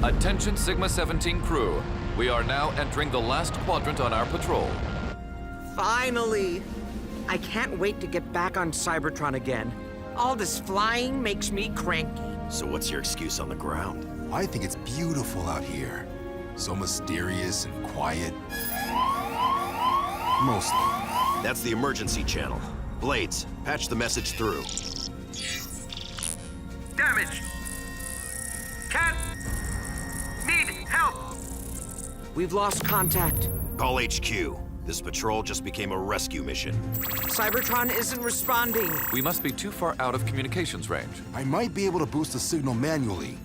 Attention Sigma 17 crew. We are now entering the last quadrant on our patrol. Finally! I can't wait to get back on Cybertron again. All this flying makes me cranky. So what's your excuse on the ground? I think it's beautiful out here. So mysterious and quiet. Mostly. That's the emergency channel. Blades, patch the message through. Damage! Can't! Need help! We've lost contact. Call HQ. This patrol just became a rescue mission. Cybertron isn't responding. We must be too far out of communications range. I might be able to boost the signal manually,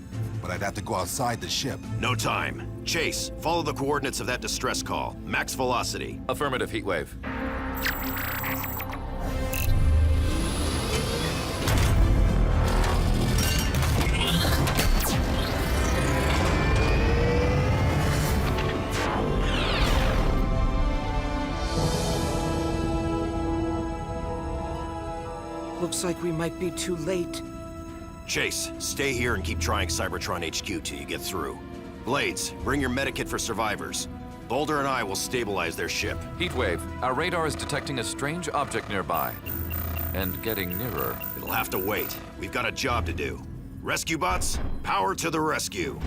but I'd have to go outside the ship. No time. Chase, follow the coordinates of that distress call. Max velocity. Affirmative, Heatwave. Looks like we might be too late. Chase, stay here and keep trying Cybertron HQ till you get through. Blades, bring your medikit for survivors. Boulder and I will stabilize their ship. Heatwave, our radar is detecting a strange object nearby. And getting nearer. It'll have to wait. We've got a job to do. Rescue bots, power to the rescue.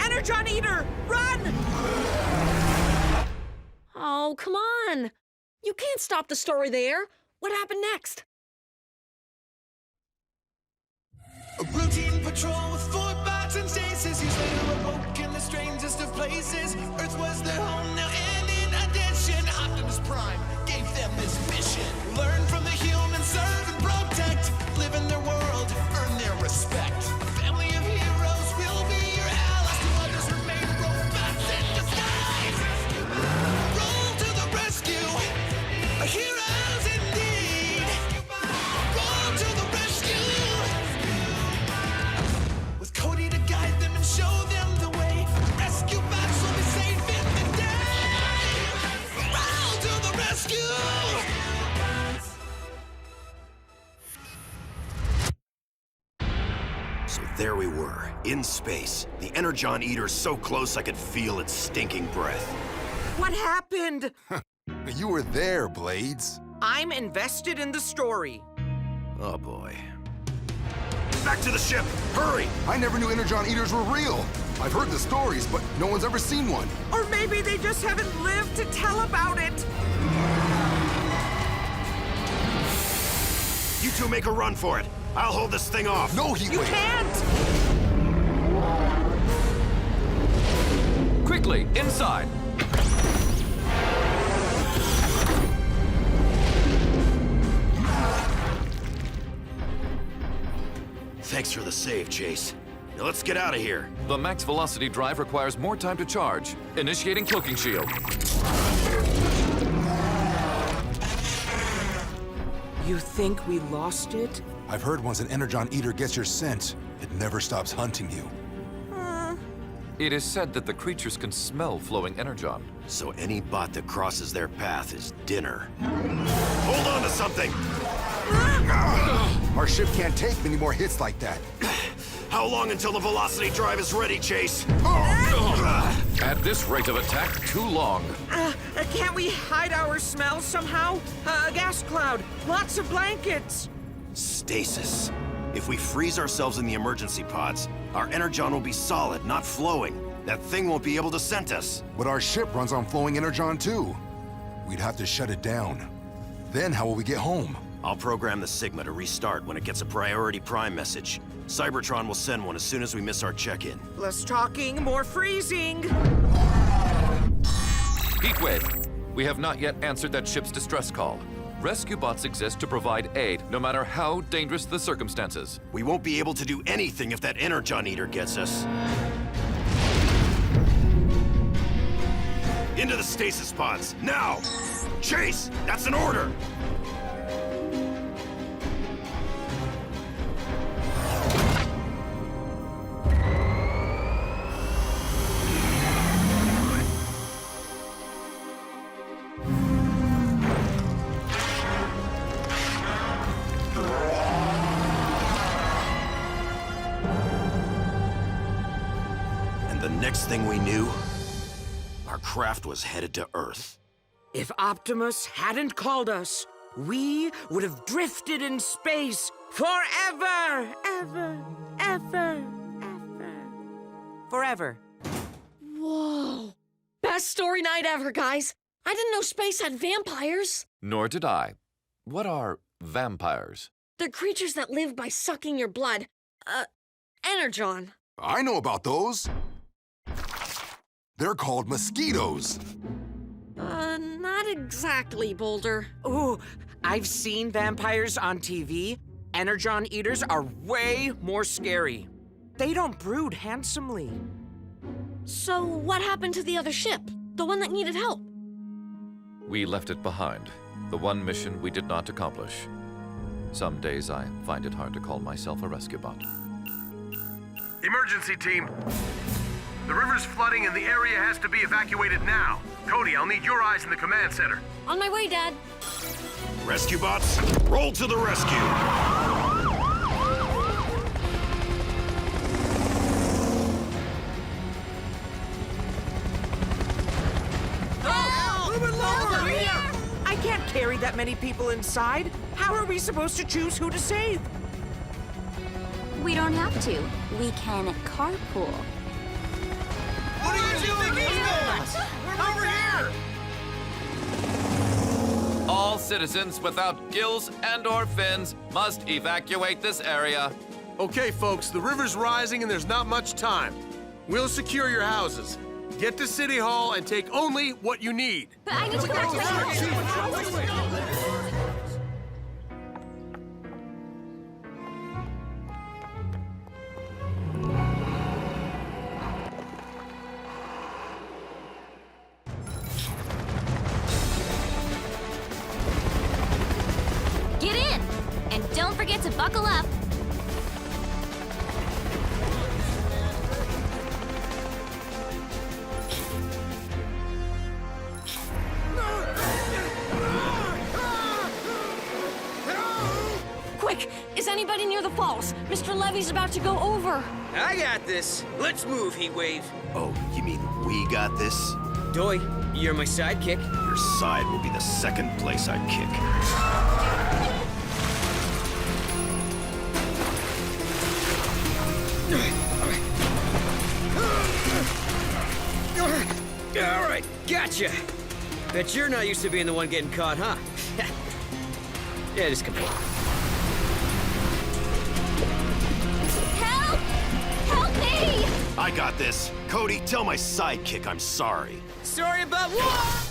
Energon Eater! Run! Oh, come on! You can't stop the story there. What happened next? A routine patrol with 4 bots and stasis. Years later, awoke in the strangest of places. Earth was their home now, and in addition, Optimus Prime gave them this mission. Learn from the humans, serve and protect. Live in their world, earn their respect. A family of heroes will be your allies. To others remain robots in disguise. Roll to the rescue, heroes indeed. Roll to the rescue. With Cody to guide them and show them the way. Rescue bots will be safe in the day. Roll to the rescue. So there we were, in space. The Energon Eater so close I could feel its stinking breath. What happened? You were there, Blades. I'm invested in the story. Oh boy. Back to the ship! Hurry! I never knew Energon Eaters were real. I've heard the stories, but no one's ever seen one. Or maybe they just haven't lived to tell about it. You two make a run for it. I'll hold this thing off. No, Heatwave. You can't! Quickly, inside! Thanks for the save, Chase. Now let's get out of here. The max velocity drive requires more time to charge. Initiating cloaking shield. You think we lost it? I've heard once an Energon Eater gets your scent, it never stops hunting you. It is said that the creatures can smell flowing energon. So any bot that crosses their path is dinner. Hold on to something! Our ship can't take many more hits like that. How long until the velocity drive is ready, Chase? At this rate of attack, too long. Can't we hide our smells somehow? A gas cloud, lots of blankets. Stasis. If we freeze ourselves in the emergency pods, our Energon will be solid, not flowing. That thing won't be able to scent us. But our ship runs on flowing Energon too. We'd have to shut it down. Then how will we get home? I'll program the Sigma to restart when it gets a priority prime message. Cybertron will send one as soon as we miss our check-in. Less talking, more freezing. Heatwave, we have not yet answered that ship's distress call. Rescue bots exist to provide aid, no matter how dangerous the circumstances. We won't be able to do anything if that Energon Eater gets us. Into the stasis pods, now! Chase, that's an order! And the next thing we knew, our craft was headed to Earth. If Optimus hadn't called us, we would have drifted in space forever, ever, ever, ever, forever. Whoa. Best story night ever, guys. I didn't know space had vampires. Nor did I. What are vampires? They're creatures that live by sucking your blood. Energon. I know about those. They're called mosquitoes. Not exactly, Boulder. Ooh, I've seen vampires on TV. Energon eaters are way more scary. They don't brood handsomely. So what happened to the other ship? The one that needed help? We left it behind. The one mission we did not accomplish. Some days I find it hard to call myself a rescue bot. Emergency team. The river's flooding and the area has to be evacuated now. Cody, I'll need your eyes in the command center. On my way, Dad. Rescue bots, roll to the rescue! I can't carry that many people inside. How are we supposed to choose who to save? We don't have to. We can carpool. What are you doing here? Over here! All citizens without gills and/or fins must evacuate this area. Okay, folks, the river's rising and there's not much time. We'll secure your houses. Get to City Hall and take only what you need. But I need to go back to my house. Get in! And don't forget to buckle up. Quick! Is anybody near the falls? Mr. Levy's about to go over. I got this. Let's move, Heatwave. Oh, you mean we got this? Doy, you're my sidekick. Your side will be the second place I kick. All right, gotcha. Bet you're not used to being the one getting caught, huh? Yeah, just come on. Help! Help me! I got this. Cody, tell my sidekick I'm sorry. Sorry about whoa!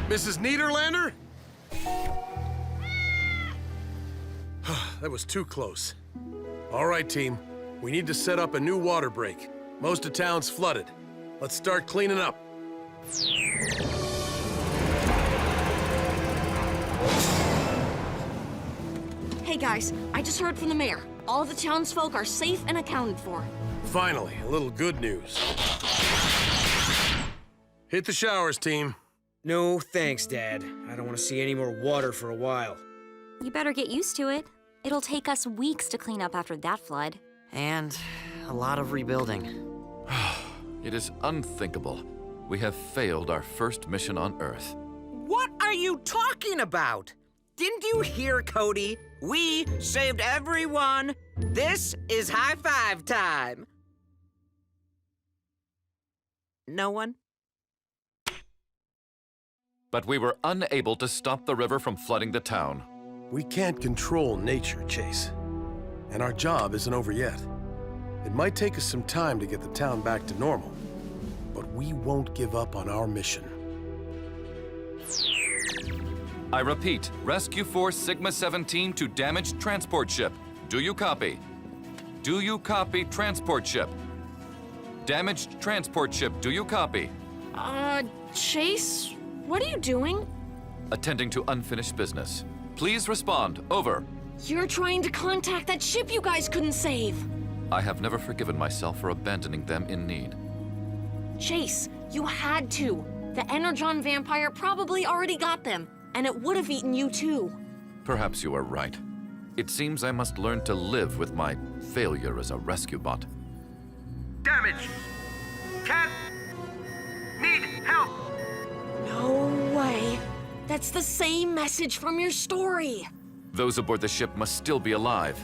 Mrs. Niederlander? That was too close. All right, team. We need to set up a new water break. Most of town's flooded. Let's start cleaning up. Hey guys, I just heard from the mayor. All the townsfolk are safe and accounted for. Finally, a little good news. Hit the showers, team. No thanks, Dad. I don't want to see any more water for a while. You better get used to it. It'll take us weeks to clean up after that flood. And a lot of rebuilding. It is unthinkable. We have failed our first mission on Earth. What are you talking about? Didn't you hear, Cody? We saved everyone. This is high five time. No one? But we were unable to stop the river from flooding the town. We can't control nature, Chase. And our job isn't over yet. It might take us some time to get the town back to normal, but we won't give up on our mission. I repeat, Rescue Force Sigma-17 to damaged transport ship. Do you copy? Do you copy, transport ship? Damaged transport ship, do you copy? Chase, what are you doing? Attending to unfinished business. Please respond. Over. You're trying to contact that ship you guys couldn't save. I have never forgiven myself for abandoning them in need. Chase, you had to. The Energon vampire probably already got them, and it would have eaten you too. Perhaps you are right. It seems I must learn to live with my failure as a rescue bot. Damage! Cat! Need help! No way. That's the same message from your story. Those aboard the ship must still be alive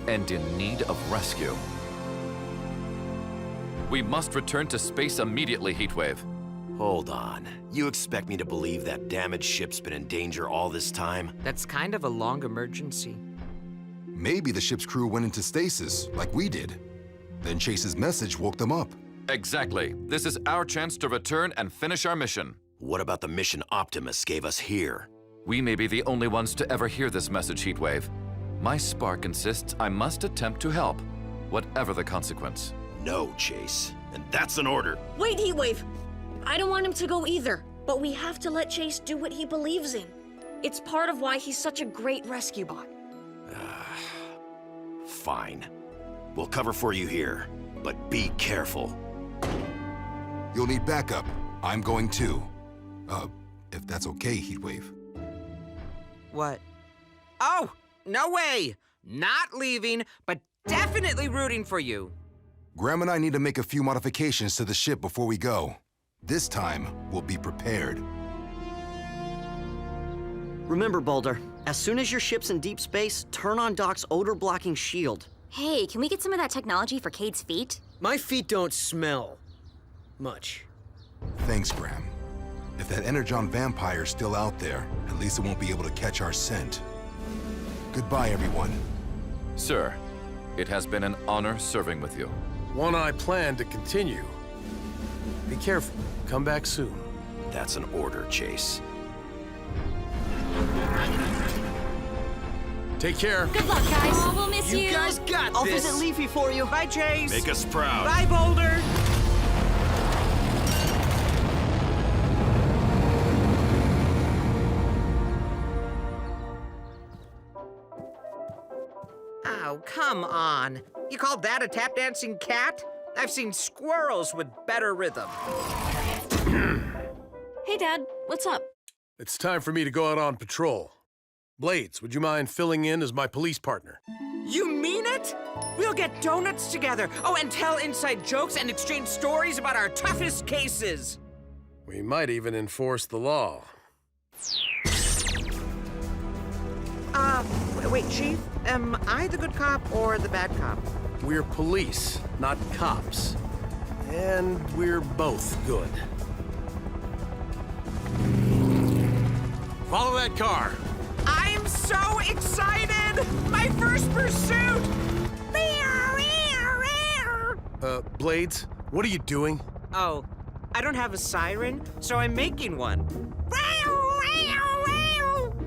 and in need of rescue. We must return to space immediately, Heatwave. Hold on. You expect me to believe that damaged ship's been in danger all this time? That's kind of a long emergency. Maybe the ship's crew went into stasis, like we did. Then Chase's message woke them up. Exactly. This is our chance to return and finish our mission. What about the mission Optimus gave us here? We may be the only ones to ever hear this message, Heatwave. My spark insists I must attempt to help, whatever the consequence. No, Chase. And that's an order. Wait, Heatwave. I don't want him to go either, but we have to let Chase do what he believes in. It's part of why he's such a great rescue bot. Fine. We'll cover for you here, but be careful. You'll need backup. I'm going too. If that's okay, Heatwave. What? Oh, no way! Not leaving, but definitely rooting for you. Graham and I need to make a few modifications to the ship before we go. This time, we'll be prepared. Remember, Boulder, as soon as your ship's in deep space, turn on Doc's odor-blocking shield. Hey, can we get some of that technology for Cade's feet? My feet don't smell much. Thanks, Graham. If that Energon vampire's still out there, at least it won't be able to catch our scent. Goodbye, everyone. Sir, it has been an honor serving with you. One I plan to continue. Be careful. Come back soon. That's an order, Chase. Take care. Good luck, guys. Oh, we'll miss you. You guys got I'll this! visit Leafy for you. Bye, Chase. Make us proud. Bye, Boulder. Oh, come on. You call that a tap-dancing cat? I've seen squirrels with better rhythm. Hey, Dad, what's up? It's time for me to go out on patrol. Blades, would you mind filling in as my police partner? You mean it? We'll get donuts together. Oh, and tell inside jokes and exchange stories about our toughest cases. We might even enforce the law. Wait, Chief, am I the good cop or the bad cop? We're police, not cops. And we're both good. Follow that car. I'm so excited! My first pursuit! Blades, what are you doing? Oh, I don't have a siren, so I'm making one.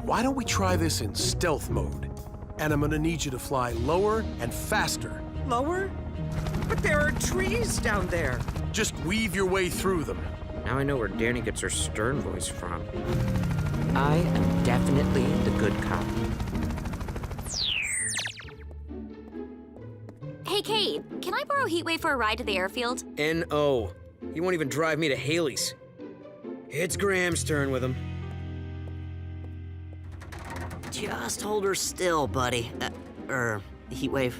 Why don't we try this in stealth mode? And I'm gonna need you to fly lower and faster. Lower? But there are trees down there. Just weave your way through them. Now I know where Danny gets her stern voice from. I am definitely the good cop. Hey, Cade, can I borrow Heatwave for a ride to the airfield? N.O. He won't even drive me to Haley's. It's Graham's turn with him. Just hold her still, buddy. Heatwave.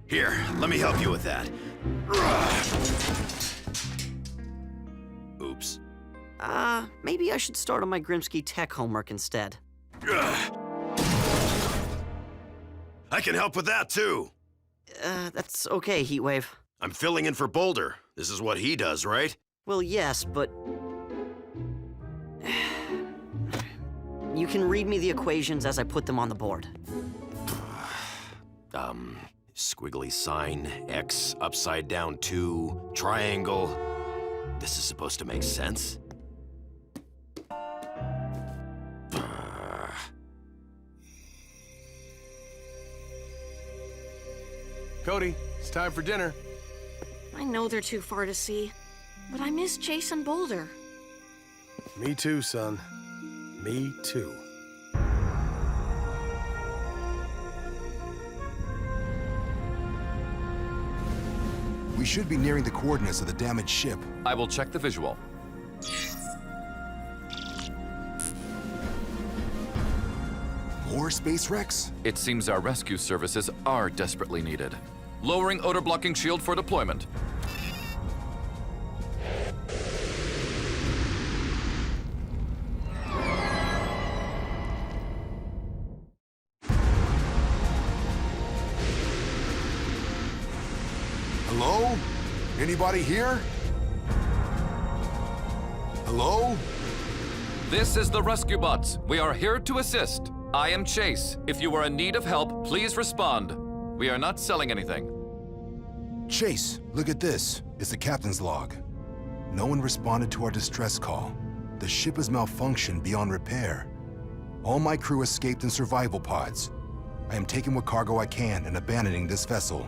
Here, let me help you with that. Oops. Maybe I should start on my Grimsky tech homework instead. I can help with that, too. That's okay, Heatwave. I'm filling in for Boulder. This is what he does, right? Well, yes, but... You can read me the equations as I put them on the board. Squiggly sign, X, upside down 2, triangle. This is supposed to make sense. Cody, it's time for dinner. I know they're too far to see, but I miss Chase and Boulder. Me too, son. Me too. We should be nearing the coordinates of the damaged ship. I will check the visual. More space wrecks? It seems our rescue services are desperately needed. Lowering odor-blocking shield for deployment. Hello? Anybody here? Hello? This is the Rescue Bots. We are here to assist. I am Chase. If you are in need of help, please respond. We are not selling anything. Chase, look at this. It's the captain's log. No one responded to our distress call. The ship has malfunctioned beyond repair. All my crew escaped in survival pods. I am taking what cargo I can and abandoning this vessel.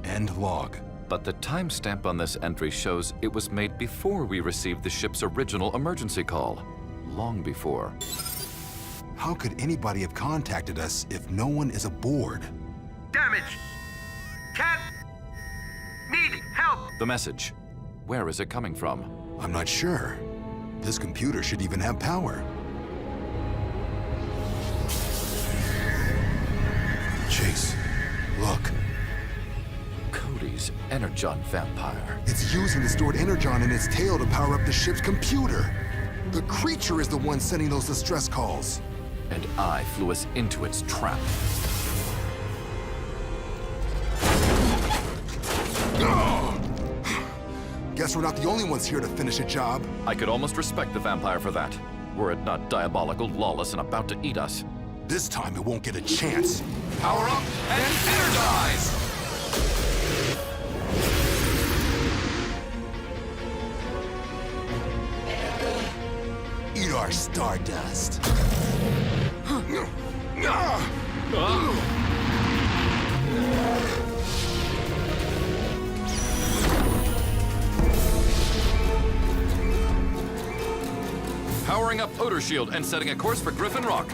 End log. But the timestamp on this entry shows it was made before we received the ship's original emergency call. Long before. How could anybody have contacted us if no one is aboard? Damage! Cat! Need help! The message. Where is it coming from? I'm not sure. This computer should even have power. Chase, look. Cody's Energon vampire. It's using the stored Energon in its tail to power up the ship's computer. The creature is the one sending those distress calls. And I flew us into its trap. Guess we're not the only ones here to finish a job. I could almost respect the vampire for that, were it not diabolical, lawless, and about to eat us. This time it won't get a chance. Power up and energize! Eat our stardust. Powering up Odor Shield and setting a course for Griffin Rock.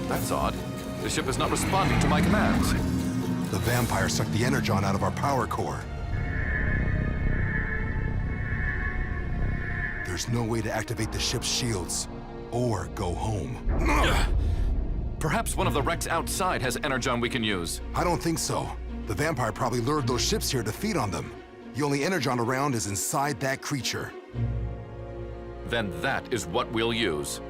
That's odd. The ship is not responding to my commands. The vampire sucked the Energon out of our power core. There's no way to activate the ship's shields or go home. Perhaps one of the wrecks outside has Energon we can use. I don't think so. The vampire probably lured those ships here to feed on them. The only Energon around is inside that creature. Then that is what we'll use.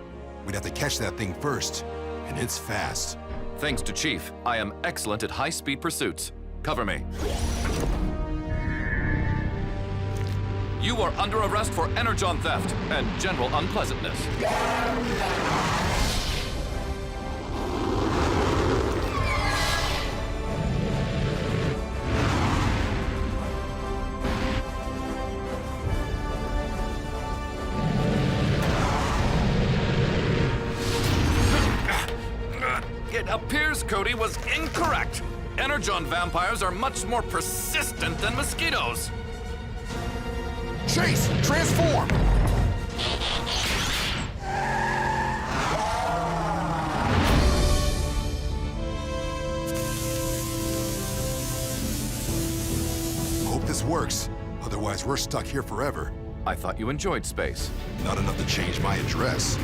We'd have to catch that thing first, and it's fast. Thanks to Chief, I am excellent at high-speed pursuits. Cover me. You are under arrest for Energon theft and general unpleasantness. It appears Cody was incorrect. Energon vampires are much more persistent than mosquitoes. Chase, transform! Hope this works. Otherwise, we're stuck here forever. I thought you enjoyed space. Not enough to change my address.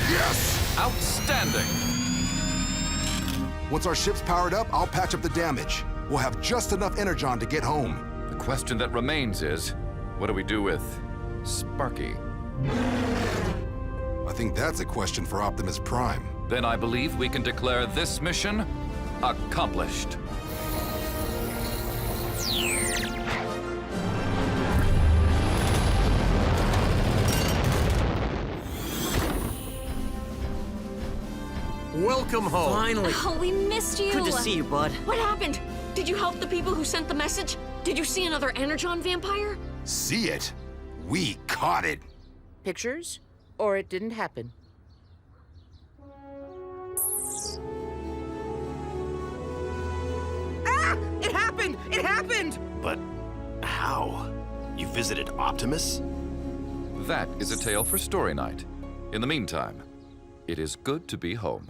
Yes! Outstanding! Once our ship's powered up, I'll patch up the damage. We'll have just enough Energon to get home. The question that remains is, what do we do with Sparky? I think that's a question for Optimus Prime. Then I believe we can declare this mission accomplished. Welcome home. Finally. Oh, we missed you. Good to see you, bud. What happened? Did you help the people who sent the message? Did you see another Energon vampire? See it? We caught it. Pictures? Or it didn't happen? Ah! It happened! It happened! But how? You visited Optimus? That is a tale for story night. In the meantime, it is good to be home.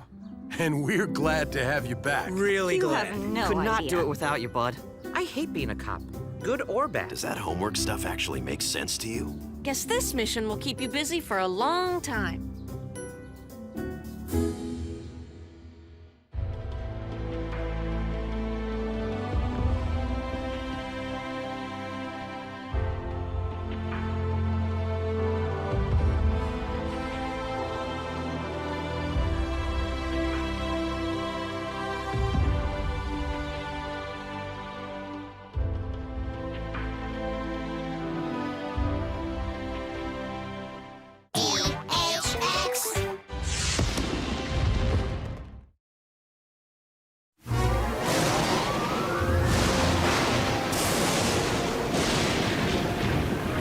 And we're glad to have you back. Really You glad. have no Could not idea. do it without you, bud. I hate being a cop, good or bad. Does that homework stuff actually make sense to you? Guess this mission will keep you busy for a long time.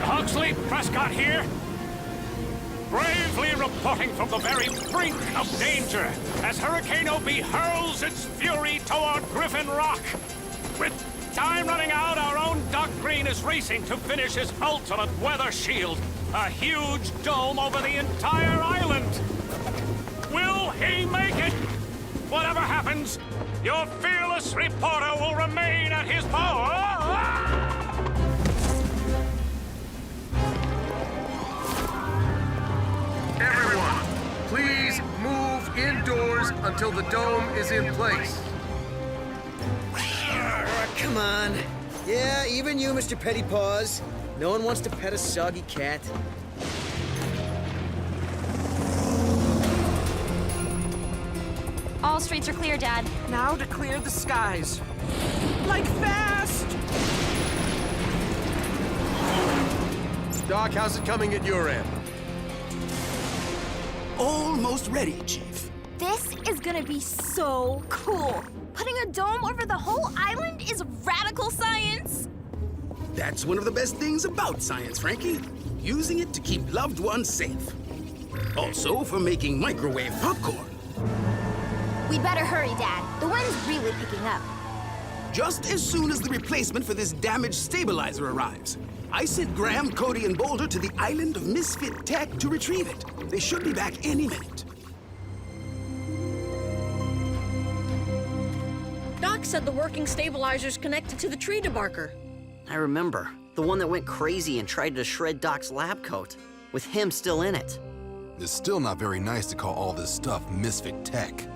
Huxley Prescott here. Bravely reporting from the very brink of danger as Hurricane OB hurls its fury toward Griffin Rock. With time running out, our own Doc Green is racing to finish his ultimate weather shield, a huge dome over the entire island. Will he make it? Whatever happens, your fearless reporter will remain at his post. Everyone, please move indoors until the dome is in place. Come on. Yeah, even you, Mr. Petty Paws. No one wants to pet a soggy cat. All streets are clear, Dad. Now to clear the skies. Like fast! Doc, how's it coming at your end? Almost ready, Chief. This is gonna be so cool. Putting a dome over the whole island is radical science. That's one of the best things about science, Frankie. Using it to keep loved ones safe. Also for making microwave popcorn. We better hurry, Dad. The wind's really picking up. Just as soon as the replacement for this damaged stabilizer arrives. I sent Graham, Cody, and Boulder to the island of Misfit Tech to retrieve it. They should be back any minute. Doc said the working stabilizer's connected to the tree debarker. I remember. The one that went crazy and tried to shred Doc's lab coat, with him still in it. It's still not very nice to call all this stuff misfit tech.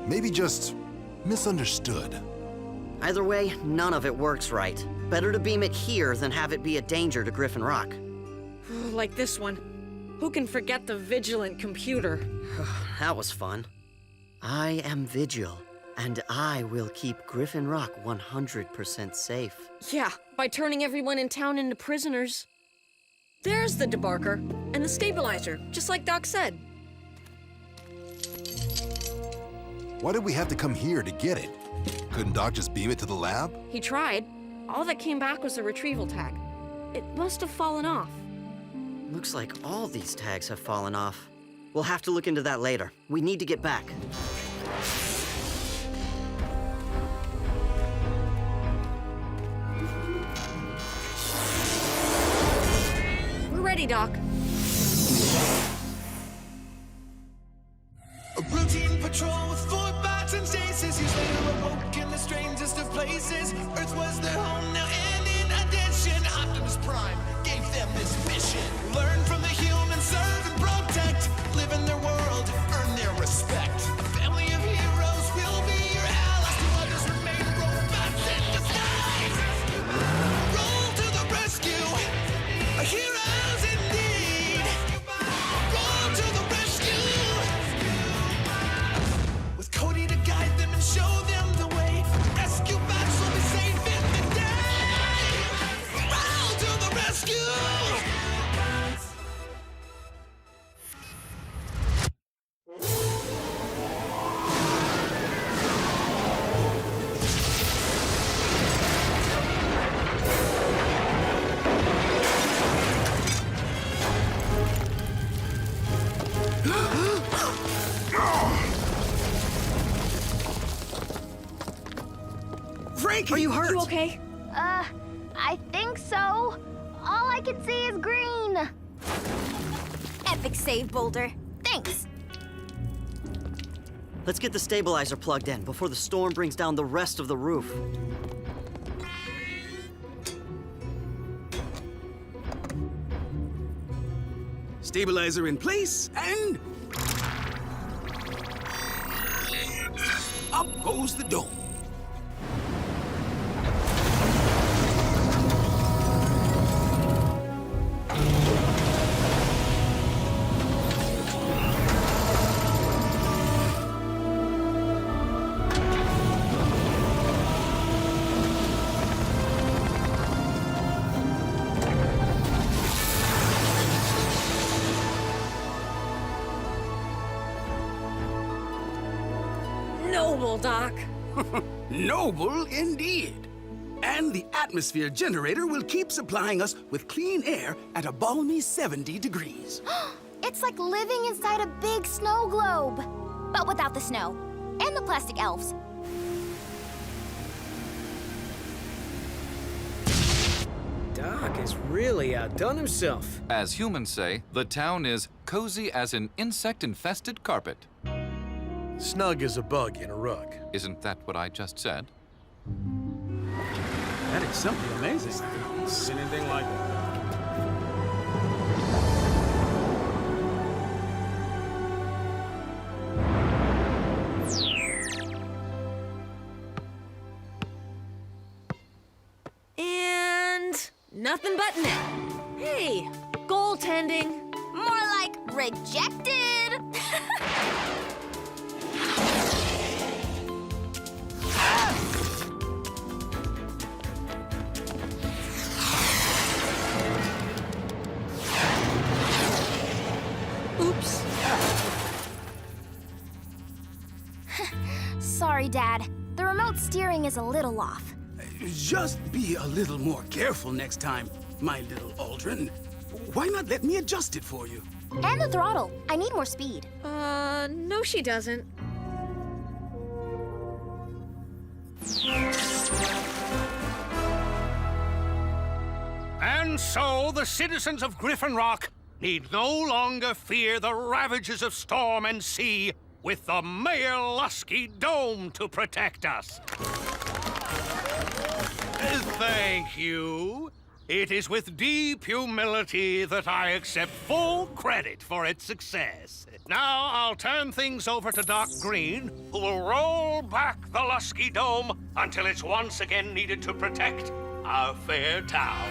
Maybe just misunderstood. Either way, none of it works right. Better to beam it here than have it be a danger to Griffin Rock. Like this one. Who can forget the Vigilant computer? That was fun. I am Vigil, and I will keep Griffin Rock 100% safe. Yeah, by turning everyone in town into prisoners. There's the debarker, and the stabilizer, just like Doc said. Why did we have to come here to get it? Couldn't Doc just beam it to the lab? He tried. All that came back was a retrieval tag. It must have fallen off. Looks like all these tags have fallen off. We'll have to look into that later. We need to get back. We're ready, Doc. A routine patrol places. Earth was their home now, and in addition, Optimus Prime gave them this mission. Learn from the humans, serve and protect. Live in their world, earn their respect. A family of heroes will be your allies. To others remain robots in disguise. Roll to the rescue, heroes indeed. Roll to the rescue, with Cody to guide them and show them the way. Rescue bots will be safe in the day. Roll to the rescue. Frankie! Are you hurt? You okay? I think so. All I can see is green. Epic save, Boulder. Thanks. Let's get the stabilizer plugged in before the storm brings down the rest of the roof. Stabilizer in place, and... up goes the dome. Noble, Doc. Noble indeed. And the atmosphere generator will keep supplying us with clean air at a balmy 70 degrees. It's like living inside a big snow globe, but without the snow and the plastic elves. Doc has really outdone himself. As humans say, the town is cozy as an insect-infested carpet. Snug as a bug in a rug. Isn't that what I just said? That is something amazing. Seen anything like it? And nothing but net. Hey, goaltending. More like rejected. Oops. Sorry, Dad. The remote steering is a little off. Just be a little more careful next time, my little Aldrin. Why not let me adjust it for you? And the throttle. I need more speed. No, she doesn't. And so the citizens of Griffin Rock need no longer fear the ravages of storm and sea with the Mayor Lusky Dome to protect us. Thank you. It is with deep humility that I accept full credit for its success. Now I'll turn things over to Doc Green, who will roll back the Lusky Dome until it's once again needed to protect our fair town.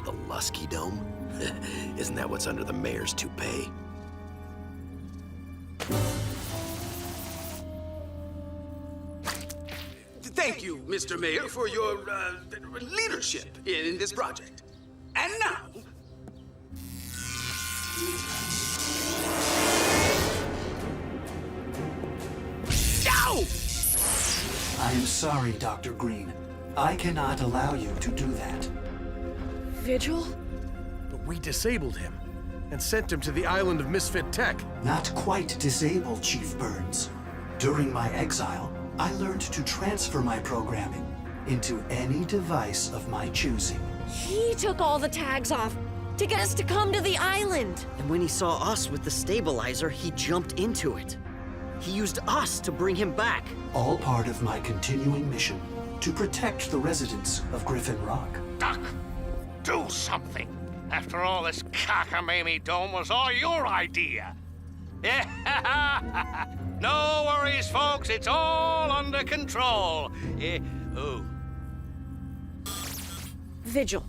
The Lusky Dome? Isn't that what's under the mayor's toupee? Thank you, Mr. Mayor, for your leadership in this project. And now... Ow! I am sorry, Dr. Green. I cannot allow you to do that. Vigil? But we disabled him and sent him to the island of Misfit Tech. Not quite disabled, Chief Burns. During my exile, I learned to transfer my programming into any device of my choosing. He took all the tags off to get us to come to the island. And when he saw us with the stabilizer, he jumped into it. He used us to bring him back. All part of my continuing mission to protect the residents of Griffin Rock. Duck, do something. After all, this cockamamie dome was all your idea. No worries, folks. It's all under control. Oh. Vigil,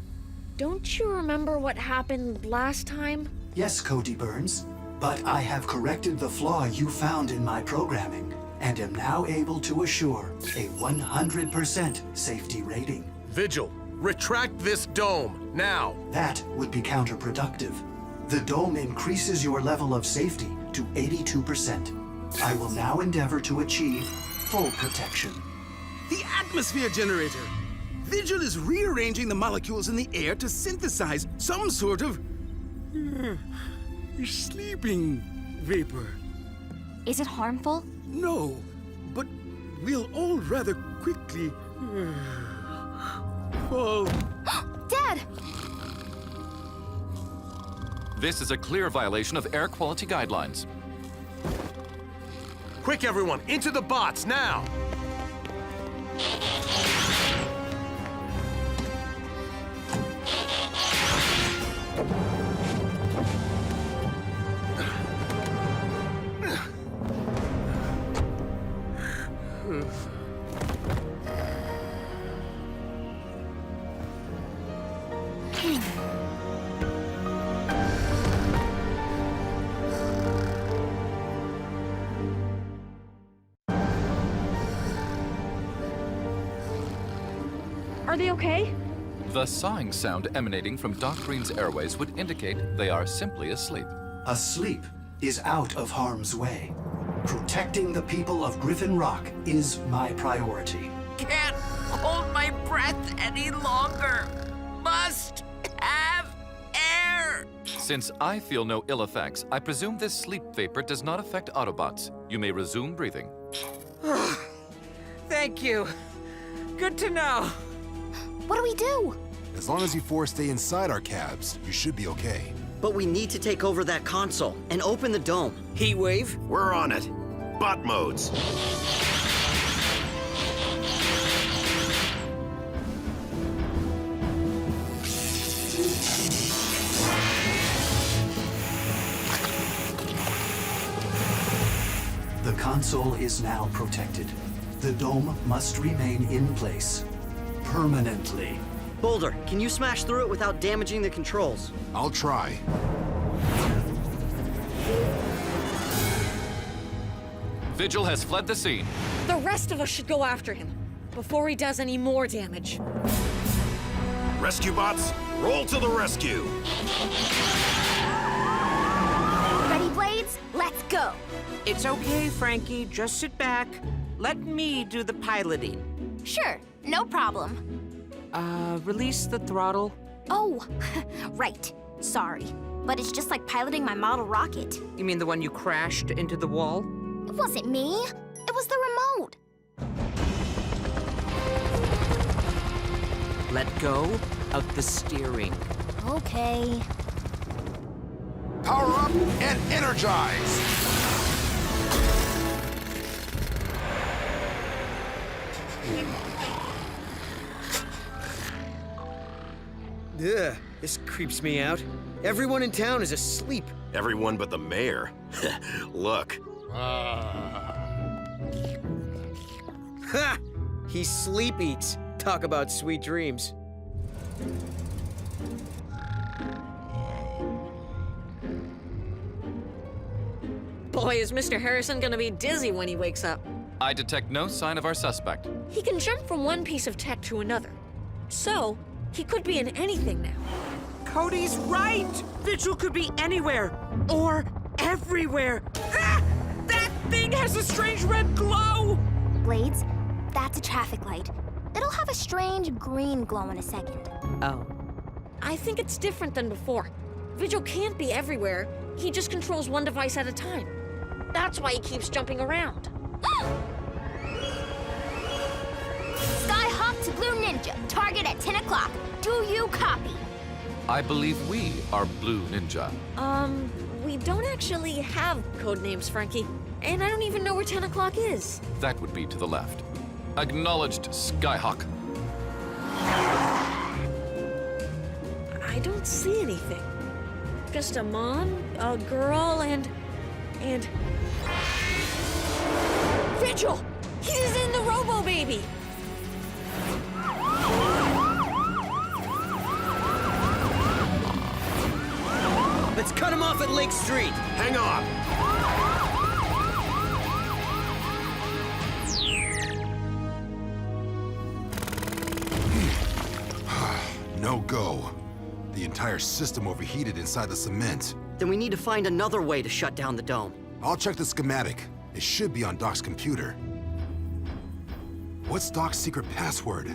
don't you remember what happened last time? Yes, Cody Burns, but I have corrected the flaw you found in my programming and am now able to assure a 100% safety rating. Vigil, retract this dome, now! That would be counterproductive. The dome increases your level of safety to 82%. I will now endeavor to achieve full protection. The atmosphere generator! Vigil is rearranging the molecules in the air to synthesize some sort of sleeping vapor. Is it harmful? No, but we'll all rather quickly fall. Dad! This is a clear violation of air quality guidelines. Quick, everyone, into the bots, now! Are they okay? The sighing sound emanating from Doc Green's airways would indicate they are simply asleep. Asleep is out of harm's way. Protecting the people of Griffin Rock is my priority. Can't hold my breath any longer. Must have air. Since I feel no ill effects, I presume this sleep vapor does not affect Autobots. You may resume breathing. Thank you. Good to know. What do we do? As long as you four stay inside our cabs, you should be okay. But we need to take over that console and open the dome. Heatwave? We're on it. Bot modes. The console is now protected. The dome must remain in place. Permanently. Boulder, can you smash through it without damaging the controls? I'll try. Vigil has fled the scene. The rest of us should go after him before he does any more damage. Rescue bots, roll to the rescue. Ready, Blades? Let's go. It's okay, Frankie. Just sit back. Let me do the piloting. Sure, no problem. Release the throttle. Oh, right. Sorry. But it's just like piloting my model rocket. You mean the one you crashed into the wall? It wasn't me. It was the remote. Let go of the steering. Okay. Power up and energize! Ugh, this creeps me out. Everyone in town is asleep. Everyone but the mayor. Look. Ha! He sleep eats. Talk about sweet dreams. Boy, is Mr. Harrison gonna be dizzy when he wakes up. I detect no sign of our suspect. He can jump from one piece of tech to another. So, he could be in anything now. Cody's right! Vigil could be anywhere or everywhere. Ah! That thing has a strange red glow! Blades, that's a traffic light. It'll have a strange green glow in a second. Oh. I think it's different than before. Vigil can't be everywhere. He just controls one device at a time. That's why he keeps jumping around. Skyhawk to Blue Ninja. Target at 10 o'clock. Do you copy? I believe we are Blue Ninja. We don't actually have code names, Frankie. And I don't even know where 10 o'clock is. That would be to the left. Acknowledged, Skyhawk. I don't see anything. Just a mom, a girl, and... Vigil! He's in the Robo-Baby! Let's cut him off at Lake Street. Hang on! No go. The entire system overheated inside the cement. Then we need to find another way to shut down the dome. I'll check the schematic. It should be on Doc's computer. What's Doc's secret password?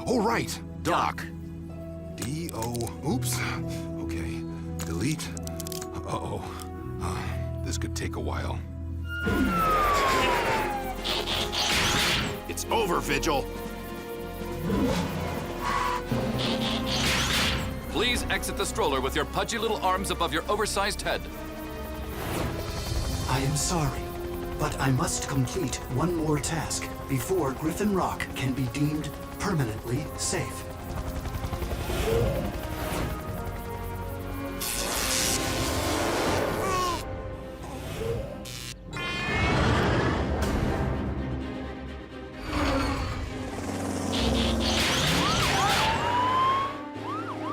Oh, right! Doc. D-O... Oops. Okay. Delete. Uh-oh. This could take a while. It's over, Vigil. Please exit the stroller with your pudgy little arms above your oversized head. I am sorry, but I must complete one more task before Griffin Rock can be deemed permanently safe.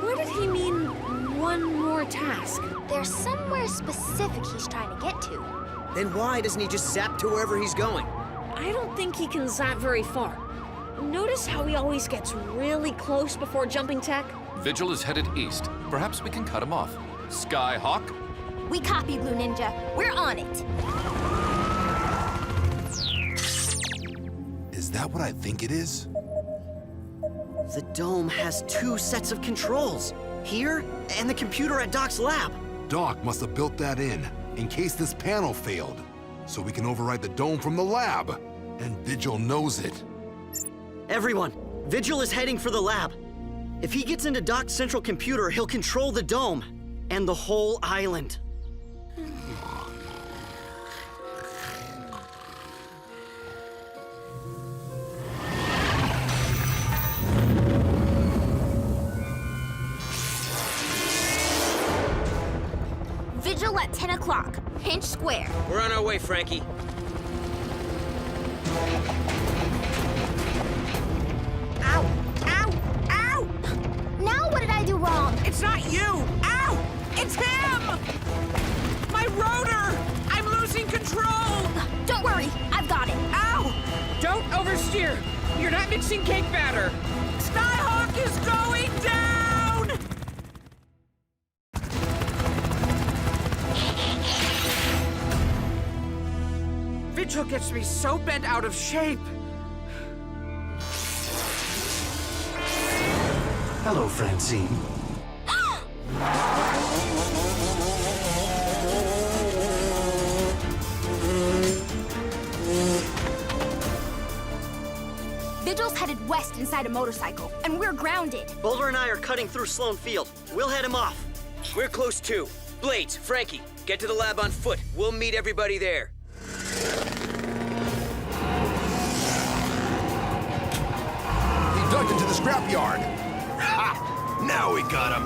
What did he mean, one more task? There's somewhere specific he's trying to get to. Then why doesn't he just zap to wherever he's going? I don't think he can zap very far. Notice how he always gets really close before jumping tech? Vigil is headed east. Perhaps we can cut him off. Skyhawk? We copy, Blue Ninja. We're on it. Is that what I think it is? The dome has two sets of controls. Here, and the computer at Doc's lab. Doc must have built that in case this panel failed. So we can override the dome from the lab. And Vigil knows it. Everyone, Vigil is heading for the lab. If he gets into Doc's central computer, he'll control the dome and the whole island. Vigil at 10 o'clock. Pinch Square. We're on our way, Frankie. Ow! Ow! Ow! Now what did I do wrong? It's not you! Ow! It's him! My rotor! I'm losing control! Don't worry, I've got it. Ow! Don't oversteer! You're not mixing cake batter! Skyhawk is going down! Vigil gets me so bent out of shape. Hello, Francine. Vigil's headed west inside a motorcycle, and we're grounded. Boulder and I are cutting through Sloan Field. We'll head him off. We're close too. Blades, Frankie, get to the lab on foot. We'll meet everybody there. He ducked into the scrapyard. Ha! Now we got him.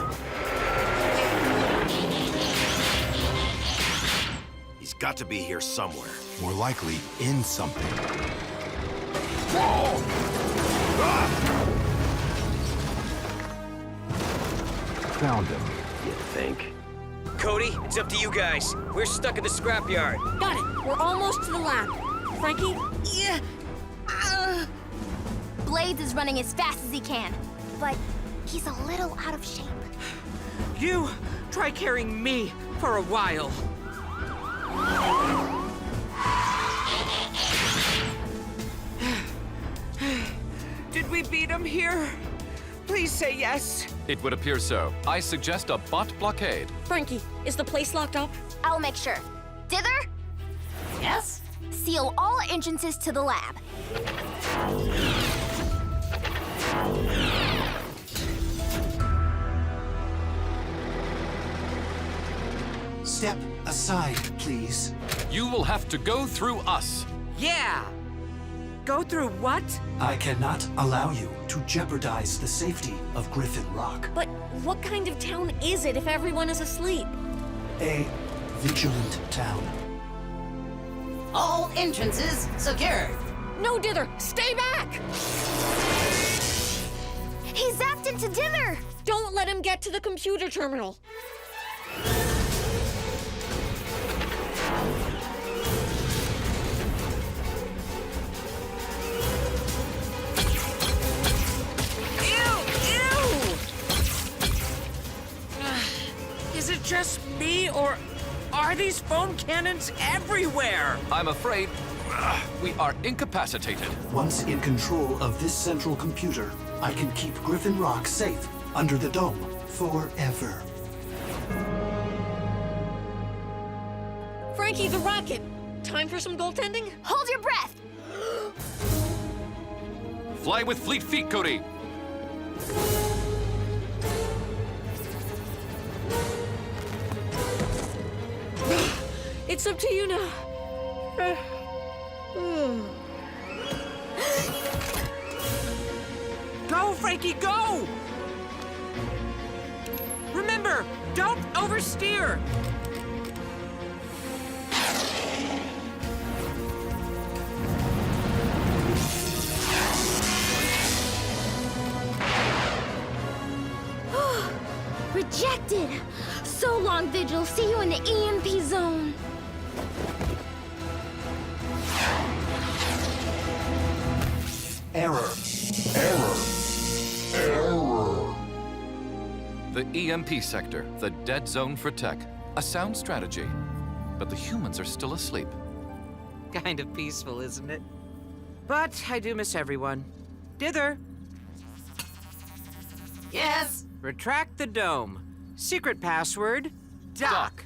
He's got to be here somewhere. More likely, in something. Whoa! Ah! Found him. You think? Cody, it's up to you guys. We're stuck at the scrapyard. Got it. We're almost to the lab. Frankie? Yeah. Blades is running as fast as he can, but he's a little out of shape. You try carrying me for a while. Did we beat him here? Please say yes. It would appear so. I suggest a bot blockade. Frankie, is the place locked up? I'll make sure. Dither? Yes? Seal all entrances to the lab. Step aside, please. You will have to go through us. Yeah! Go through what? I cannot allow you to jeopardize the safety of Griffin Rock. But what kind of town is it if everyone is asleep? A vigilant town. All entrances secured. No, Dither! Stay back! He zapped into Dither! Don't let him get to the computer terminal. Is it just me, or are these foam cannons everywhere? I'm afraid we are incapacitated. Once in control of this central computer, I can keep Griffin Rock safe under the dome forever. Frankie the Rocket, time for some goaltending? Hold your breath! Fly with fleet feet, Cody. It's up to you now. Go, Frankie, go! Remember, don't oversteer! Rejected! So long, Vigil. See you in the EMP zone. Error. Error. Error. The EMP sector, the dead zone for tech. A sound strategy. But the humans are still asleep. Kind of peaceful, isn't it? But I do miss everyone. Dither, Yes. retract the dome. Secret password, Doc.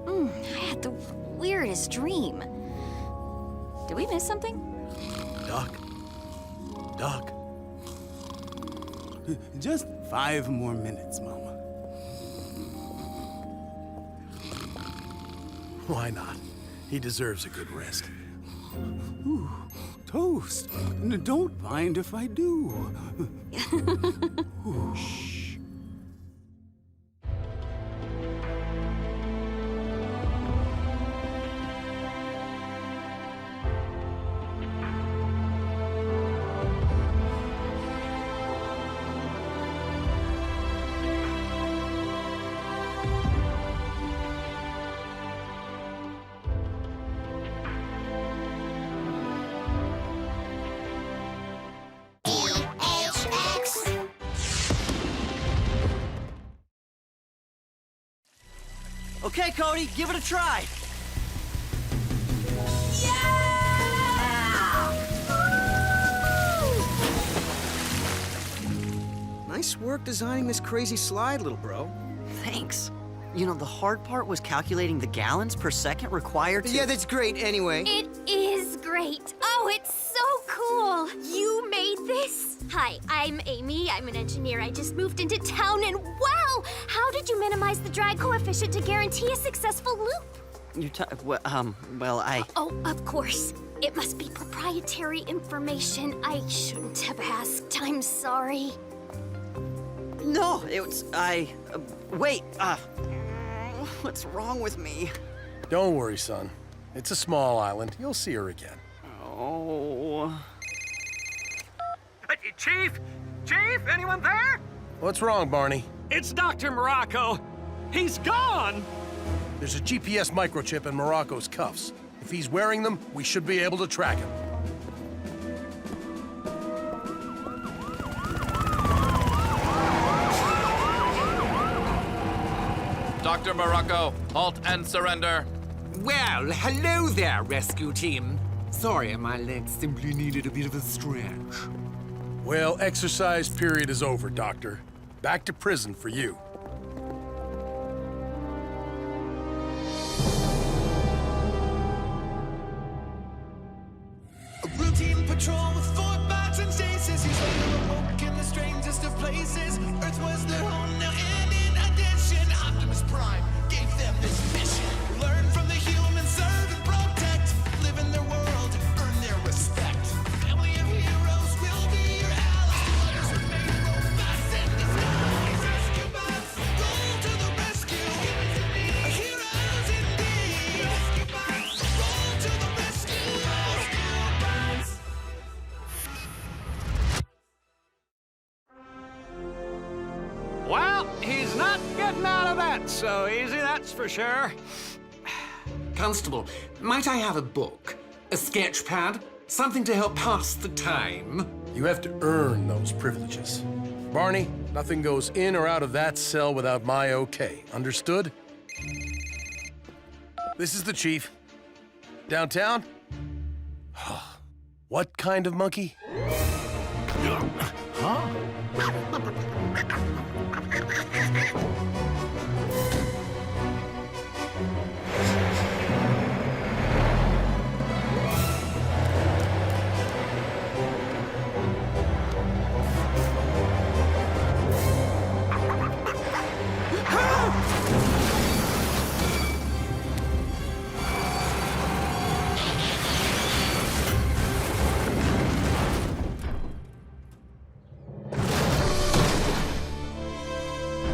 I had the weirdest dream. Did we miss something? Doc? Doc? Just 5 more minutes, Mama. Why not? He deserves a good rest. Ooh, toast. Don't mind if I do. Ooh. Shh. Okay, Cody, give it a try. Nice work designing this crazy slide, little bro. Thanks. You know, the hard part was calculating the gallons per second required to... Yeah, that's great anyway. It is great. Oh, it's so cool. You made this? Hi, I'm Amy. I'm an engineer. I just moved into town and wow! How did you minimize the drag coefficient to guarantee a successful loop? well, I... Oh, of course. It must be proprietary information. I shouldn't have asked. I'm sorry. No, it was... wait, what's wrong with me? Don't worry, son. It's a small island. You'll see her again. Oh... Chief, Chief, anyone there? What's wrong, Barney? It's Dr. Morocco. He's gone! There's a GPS microchip in Morocco's cuffs. If he's wearing them, we should be able to track him. Dr. Morocco, halt and surrender. Well, hello there, rescue team. Sorry, my legs simply needed a bit of a stretch. Well, exercise period is over, Doctor. Back to prison for you. A routine patrol with 4 bots and stasis. He's later awoke in the strangest of places. Earth was their home now, and in addition, Optimus Prime gave them this mission. Learn from the humans, serve and protect. Live in their world, earn their respect. Family of heroes will be your allies. Others remain robots in disguise. Rescue bots, roll to the rescue. Heroes indeed. Rescue bots, roll to the rescue. Rescue bots. Well, he's not getting out of that so easy, that's for sure. Constable, might I have a book? A sketch pad? Something to help pass the time? You have to earn those privileges. Barney, nothing goes in or out of that cell without my okay. Understood? This is the chief. Downtown? What kind of monkey? Huh?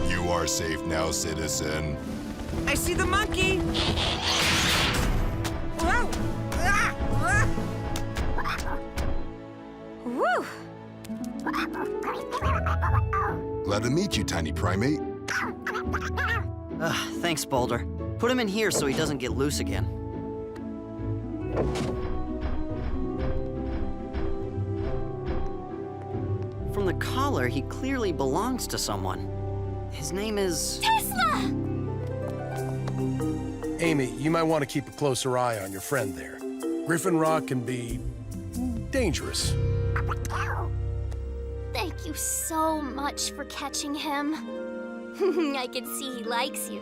You are safe now, citizen. I see the monkey! Whoa! Woo! Glad to meet you, tiny primate. Thanks, Boulder. Put him in here so he doesn't get loose again. From the collar, he clearly belongs to someone. His name is... Tesla! Amy, you might want to keep a closer eye on your friend there. Griffin Rock can be dangerous. Thank you so much for catching him. I can see he likes you.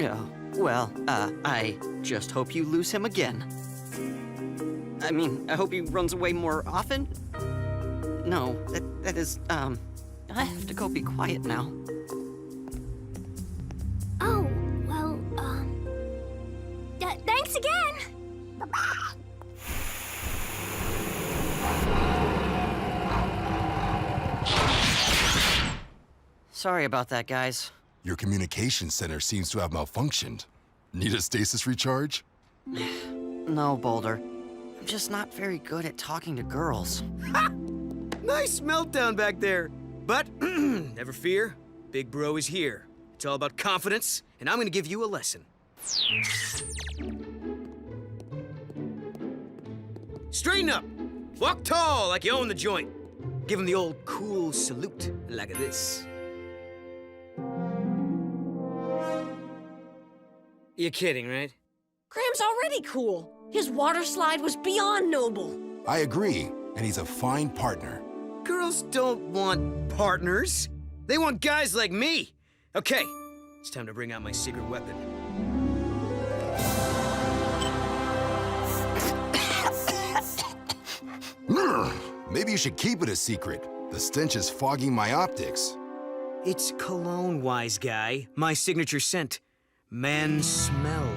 Oh, well, I just hope you lose him again. I mean, I hope he runs away more often. No, that is, I have to go be quiet now. Oh, well, thanks again! Sorry about that, guys. Your communication center seems to have malfunctioned. Need a stasis recharge? No, Boulder. I'm just not very good at talking to girls. Ha! Nice meltdown back there. But never fear, Big Bro is here. It's all about confidence, and I'm gonna give you a lesson. Straighten up. Walk tall like you own the joint. Give him the old cool salute like this. You're kidding, right? Graham's already cool. His water slide was beyond noble. I agree, and he's a fine partner. Girls don't want partners. They want guys like me. Okay, it's time to bring out my secret weapon. Maybe you should keep it a secret. The stench is fogging my optics. It's cologne, wise guy. My signature scent. Man smell.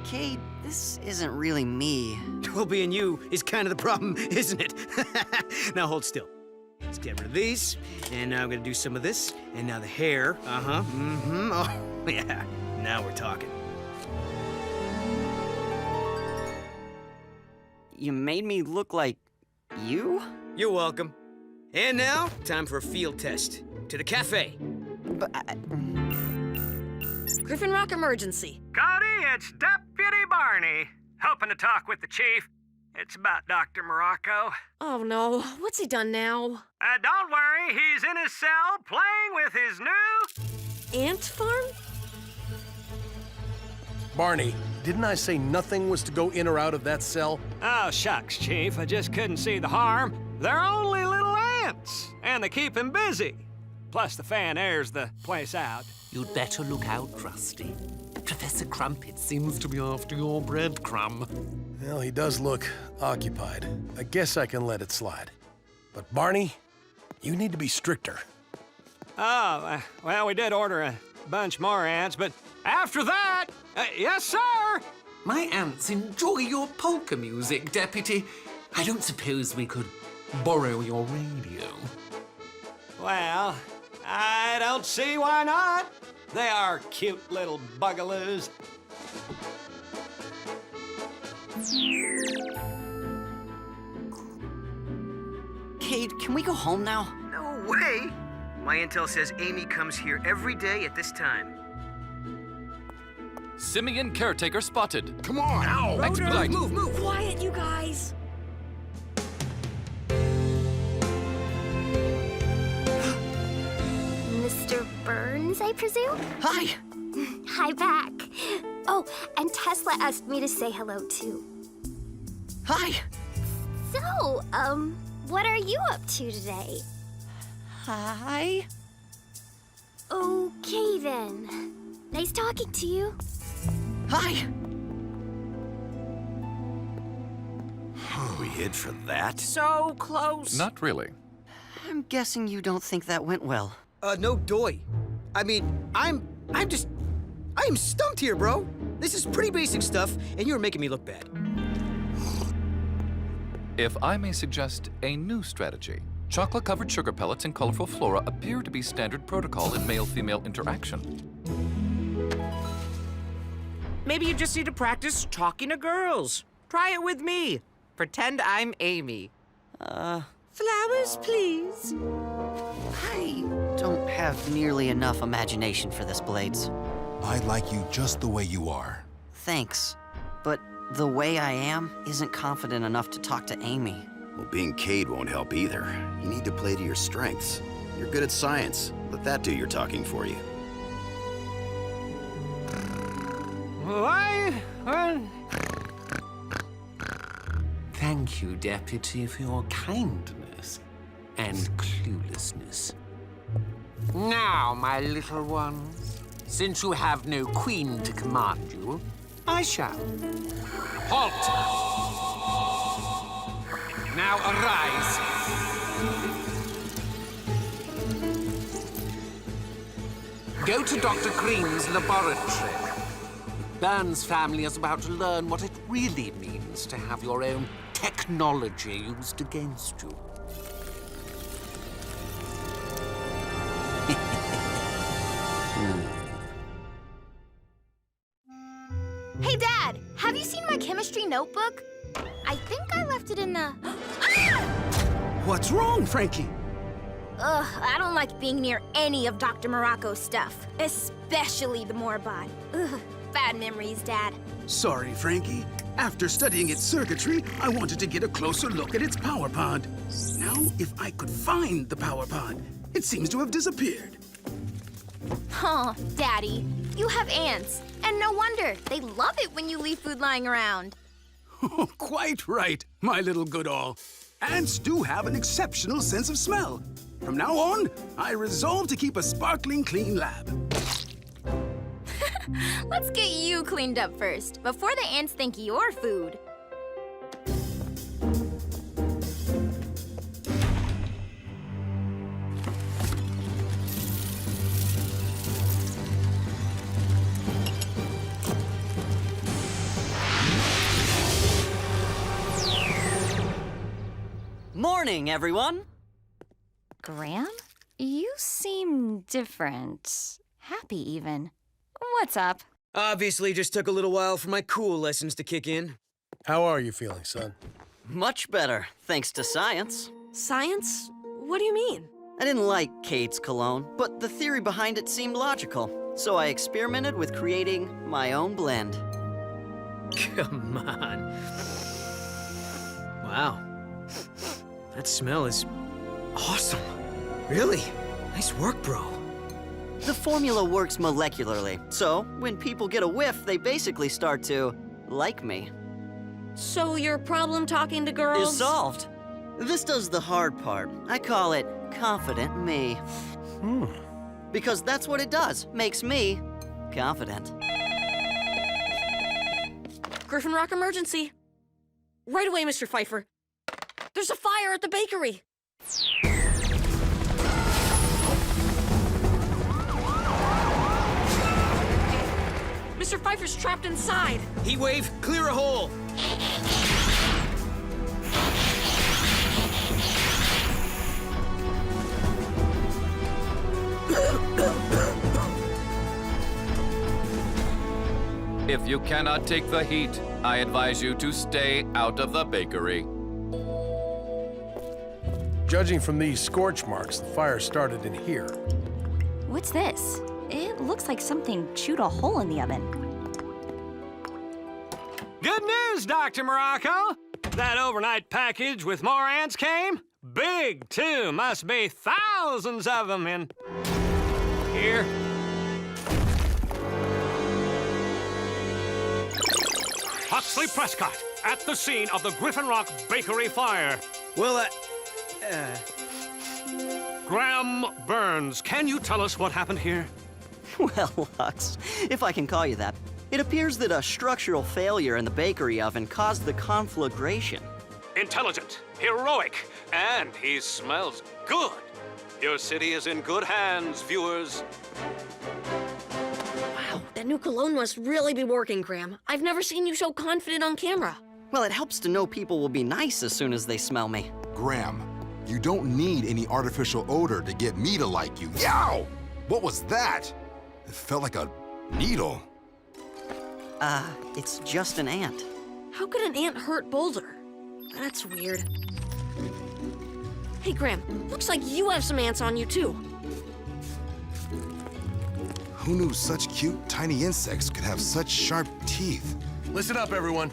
Cade, this isn't really me. Well, being you is kind of the problem, isn't it? Now hold still. Let's get rid of these. And now I'm gonna do some of this. And now the hair. Uh-huh. Mm-hmm. Oh, yeah. Now we're talking. You made me look like You? You're welcome. And now, time for a field test. To the cafe. But Griffin Rock emergency. Cody, it's Deputy Barney. Hoping to talk with the chief. It's about Dr. Morocco. Oh no, what's he done now? Don't worry, he's in his cell playing with his new... Ant farm? Barney, didn't I say nothing was to go in or out of that cell? Oh, shucks, Chief. I just couldn't see the harm. They're only little ants, and they keep him busy. Plus, the fan airs the place out. You'd better look out, Rusty. Professor Crumpet seems to be after your breadcrumb. Well, he does look occupied. I guess I can let it slide. But Barney, you need to be stricter. Oh, well, we did order a bunch more ants, but after that, yes, sir! My ants enjoy your polka music, Deputy. I don't suppose we could borrow your radio. Well, I don't see why not. They are cute little bugaloos. Cade, can we go home now? No way! My intel says Amy comes here every day at this time. Simian caretaker spotted. Come on! Ow! Expedite. Move! Quiet, you guys! Mr. Burns, I presume? Hi! Hi back. Oh, and Tesla asked me to say hello, too. Hi! So, what are you up to today? Hi? Okay, then. Nice talking to you. Hi! We hid for that? So close. Not really. I'm guessing you don't think that went well. No doy. I mean, I am stumped here, bro. This is pretty basic stuff, and you're making me look bad. If I may suggest a new strategy, chocolate-covered sugar pellets and colorful flora appear to be standard protocol in male-female interaction. Maybe you just need to practice talking to girls. Try it with me. Pretend I'm Amy. Flowers, please. I don't have nearly enough imagination for this, Blades. I like you just the way you are. Thanks. But the way I am isn't confident enough to talk to Amy. Well, being Cade won't help either. You need to play to your strengths. You're good at science. Let that do your talking for you. Why? Thank you, Deputy, for your kindness and cluelessness. Now, my little ones, since you have no queen to command you, I shall. Halt! Now arise. Go to Dr. Green's laboratory. Burns' family is about to learn what it really means to have your own technology used against you. Hey, Dad, have you seen my chemistry notebook? I think I left it in the... What's wrong, Frankie? Ugh, I don't like being near any of Dr. Morocco's stuff, especially the Morbot. Ugh, bad memories, Dad. Sorry, Frankie. After studying its circuitry, I wanted to get a closer look at its power pod. Now, if I could find the power pod, it seems to have disappeared. Huh, Daddy, you have ants, and no wonder. They love it when you leave food lying around. Quite right, my little Goodall. Ants do have an exceptional sense of smell. From now on, I resolve to keep a sparkling clean lab. Let's get you cleaned up first, before the ants think you're food. Morning, everyone. Graham? You seem different. Happy, even. What's up? Obviously, just took a little while for my cool lessons to kick in. How are you feeling, son? Much better, thanks to science. Science? What do you mean? I didn't like Cade's cologne, but the theory behind it seemed logical. So I experimented with creating my own blend. Come on. Wow. That smell is awesome. Really? Nice work, bro. The formula works molecularly, so when people get a whiff, they basically start to like me. So your problem talking to girls? Is solved. This does the hard part. I call it confident me. Because that's what it does. Makes me confident. Griffin Rock emergency. Right away, Mr. Pfeiffer. There's a fire at the bakery. Mr. Pfeiffer's trapped inside. Heatwave, clear a hole. If you cannot take the heat, I advise you to stay out of the bakery. Judging from these scorch marks, the fire started in here. What's this? It looks like something chewed a hole in the oven. Good news, Dr. Morocco. That overnight package with more ants came? Big, too. Must be thousands of them in here. Huxley Prescott, at the scene of the Griffin Rock bakery fire. Well, Graham Burns, can you tell us what happened here? Well, Hux, if I can call you that, it appears that a structural failure in the bakery oven caused the conflagration. Intelligent, heroic, and he smells good. Your city is in good hands, viewers. Wow, that new cologne must really be working, Graham. I've never seen you so confident on camera. Well, it helps to know people will be nice as soon as they smell me. Graham, you don't need any artificial odor to get me to like you. Yow! What was that? It felt like a needle. It's just an ant. How could an ant hurt Boulder? That's weird. Hey, Graham, looks like you have some ants on you, too. Who knew such cute, tiny insects could have such sharp teeth? Listen up, everyone.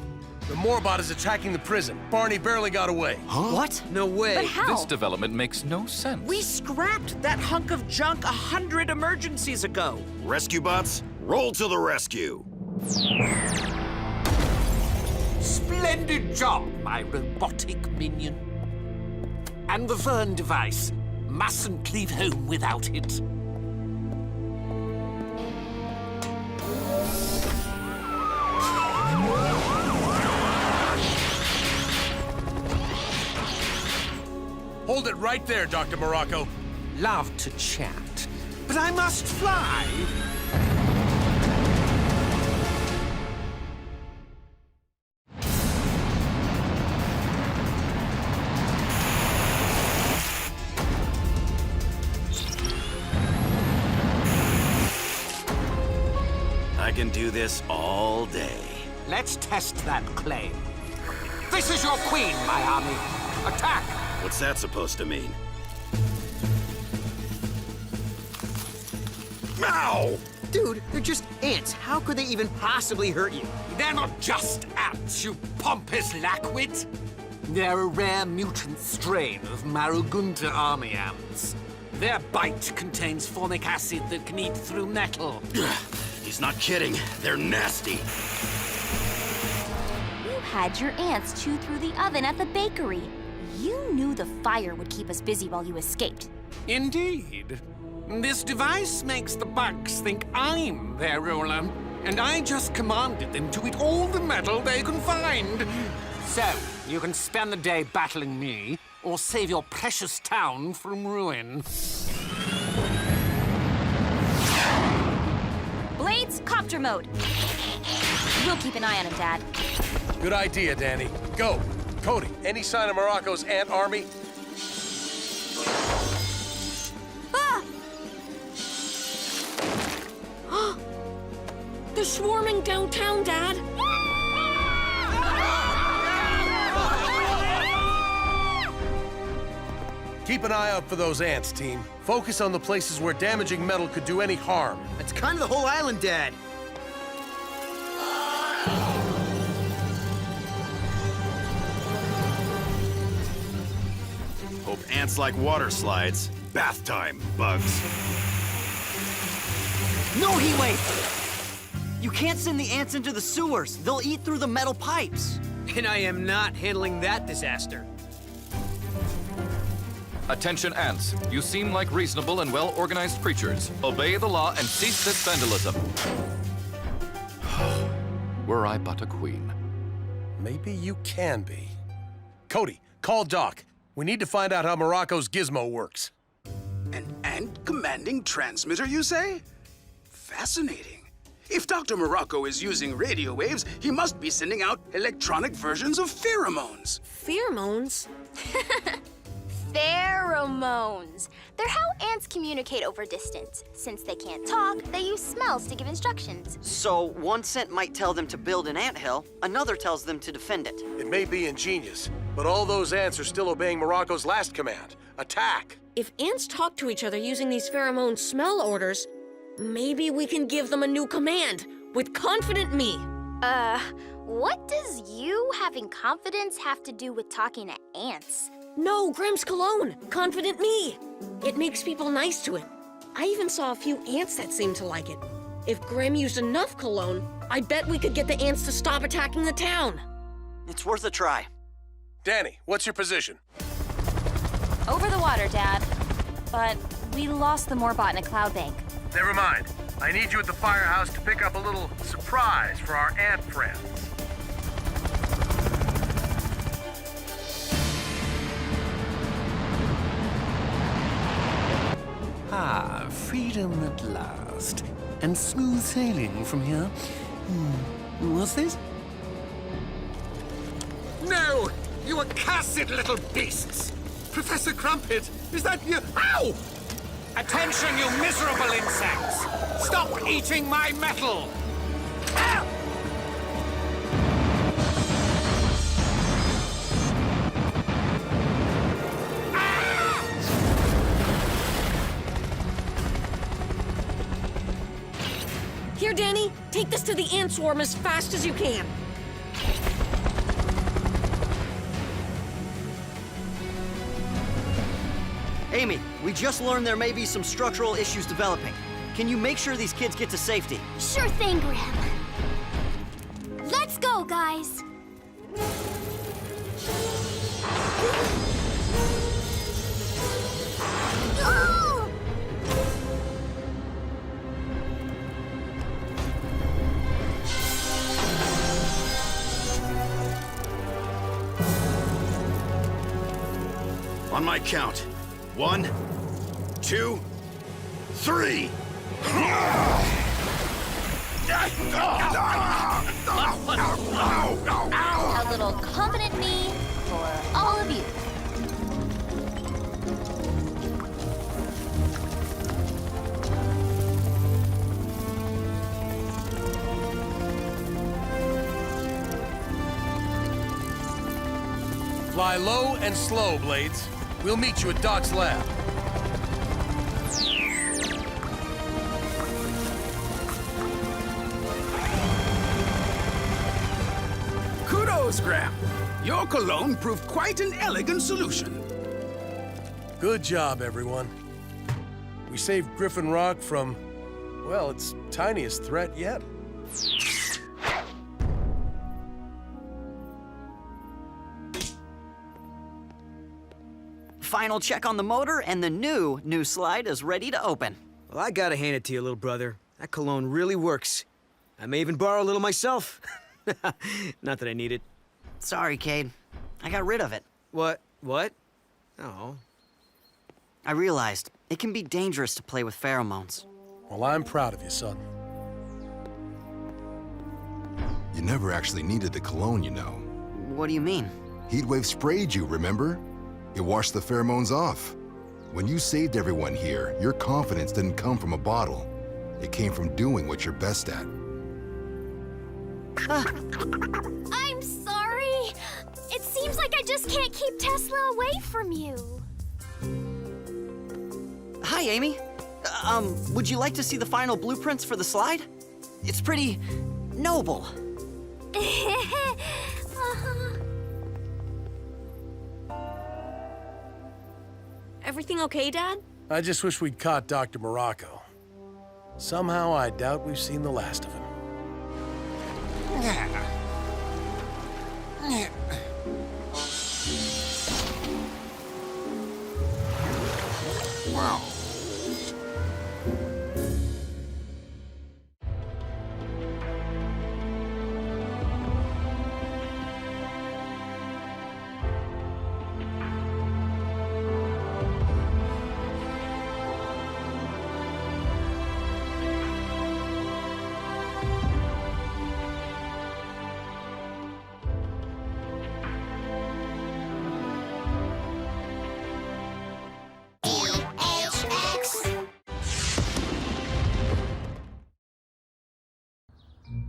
The Morobot is attacking the prison. Barney barely got away. Huh? What? No way. But how? This development makes no sense. We scrapped that hunk of junk 100 emergencies ago. Rescue bots, roll to the rescue. Splendid job, my robotic minion. And the Vern device. Mustn't leave home without it. Hold it right there, Dr. Morocco. Love to chat, but I must fly. I can do this all day. Let's test that claim. This is your queen, my army. Attack! What's that supposed to mean? Ow! Dude, they're just ants. How could they even possibly hurt you? They're not just ants, you pompous lackwit. They're a rare mutant strain of Marugunda army ants. Their bite contains formic acid that can eat through metal. He's not kidding. They're nasty. You had your ants chew through the oven at the bakery. You knew the fire would keep us busy while you escaped. Indeed. This device makes the bugs think I'm their ruler, and I just commanded them to eat all the metal they can find. So, you can spend the day battling me, or save your precious town from ruin. Blades, copter mode. We'll keep an eye on him, Dad. Good idea, Danny. Go. Cody, any sign of Morocco's ant army? Ah! They're swarming downtown, Dad. Keep an eye out for those ants, team. Focus on the places where damaging metal could do any harm. That's kind of the whole island, Dad. Hope ants like water slides. Bath time, bugs. No, Heatwave! You can't send the ants into the sewers. They'll eat through the metal pipes. And I am not handling that disaster. Attention, ants. You seem like reasonable and well-organized creatures. Obey the law and cease this vandalism. Were I but a queen. Maybe you can be. Cody, call Doc. We need to find out how Morocco's gizmo works. An ant commanding transmitter, you say? Fascinating. If Dr. Morocco is using radio waves, he must be sending out electronic versions of pheromones. Pheromones? Pheromones. They're how ants communicate over distance. Since they can't talk, they use smells to give instructions. So one scent might tell them to build an anthill, another tells them to defend it. It may be ingenious, but all those ants are still obeying Morocco's last command. Attack! If ants talk to each other using these pheromone smell orders, maybe we can give them a new command with Confident Me. What does you having confidence have to do with talking to ants? No, Grimm's cologne, Confident Me. It makes people nice to it. I even saw a few ants that seemed to like it. If Grimm used enough cologne, I bet we could get the ants to stop attacking the town. It's worth a try. Danny, what's your position? Over the water, Dad. But we lost the Moorbot in a cloud bank. Never mind. I need you at the firehouse to pick up a little surprise for our ant friends. Ah, freedom at last. And smooth sailing from here. What's this? No! You accursed little beasts! Professor Crumpet, is that you? Ow! Attention, you miserable insects! Stop eating my metal! Ow! Here, Danny, take this to the ant swarm as fast as you can. Amy, we just learned there may be some structural issues developing. Can you make sure these kids get to safety? Sure thing, Graham. Let's go, guys. Oh! On my count. 1, 2, 3. A little Confident Me for all of you. Fly low and slow, Blades. We'll meet you at Doc's lab. Kudos, Graham. Your cologne proved quite an elegant solution. Good job, everyone. We saved Griffin Rock from, well, its tiniest threat yet. Final check on the motor, and the new slide is ready to open. Well, I gotta hand it to you, little brother. That cologne really works. I may even borrow a little myself. Not that I need it. Sorry, Cade. I got rid of it. What? Oh. I realized it can be dangerous to play with pheromones. Well, I'm proud of you, son. You never actually needed the cologne, you know. What do you mean? Heatwave sprayed you, remember? It washed the pheromones off. When you saved everyone here, your confidence didn't come from a bottle. It came from doing what you're best at. I'm sorry. It seems like I just can't keep Tesla away from you. Hi, Amy. Would you like to see the final blueprints for the slide? It's pretty noble. Everything okay, Dad? I just wish we'd caught Dr. Morocco. Somehow I doubt we've seen the last of him. Wow.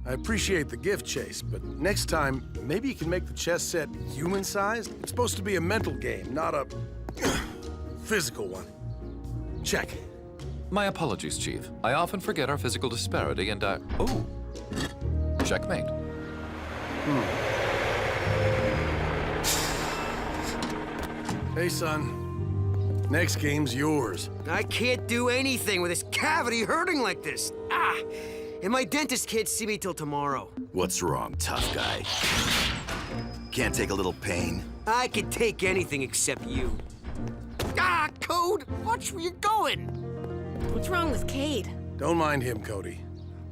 I appreciate the gift, Chase, but next time, maybe you can make the chess set human-sized? It's supposed to be a mental game, not a physical one. Check. My apologies, Chief. I often forget our physical disparity and oh. Checkmate. Hey, son. Next game's yours. I can't do anything with this cavity hurting like this. Ah! And my dentist can't see me till tomorrow. What's wrong, tough guy? Can't take a little pain? I can take anything except you. Ah, Code! Watch where you're going! What's wrong with Cade? Don't mind him, Cody.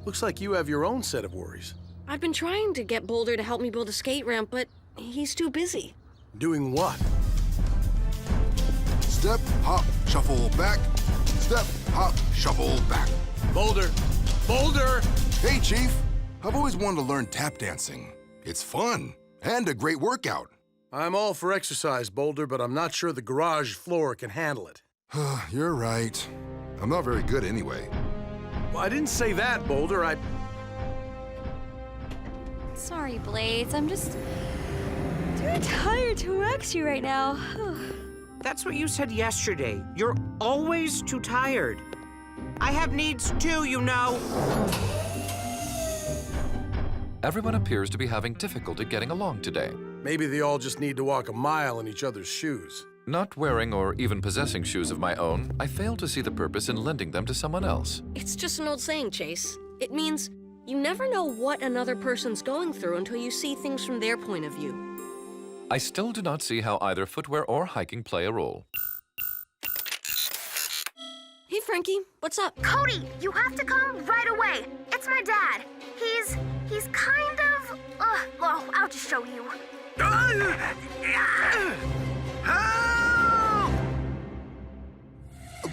Looks like you have your own set of worries. I've been trying to get Boulder to help me build a skate ramp, but he's too busy. Doing what? Step, hop, shuffle back. Step, hop, shuffle back. Boulder! Boulder! Hey, Chief. I've always wanted to learn tap dancing. It's fun and a great workout. I'm all for exercise, Boulder, but I'm not sure the garage floor can handle it. You're right. I'm not very good anyway. Well, I didn't say that, Boulder. Sorry, Blades. I'm just too tired to wax you right now. That's what you said yesterday. You're always too tired. I have needs too, you know. Everyone appears to be having difficulty getting along today. Maybe they all just need to walk a mile in each other's shoes. Not wearing or even possessing shoes of my own, I fail to see the purpose in lending them to someone else. It's just an old saying, Chase. It means you never know what another person's going through until you see things from their point of view. I still do not see how either footwear or hiking play a role. Hey, Frankie, what's up? Cody, you have to come right away. It's my dad. He's kind of... oh, I'll just show you. A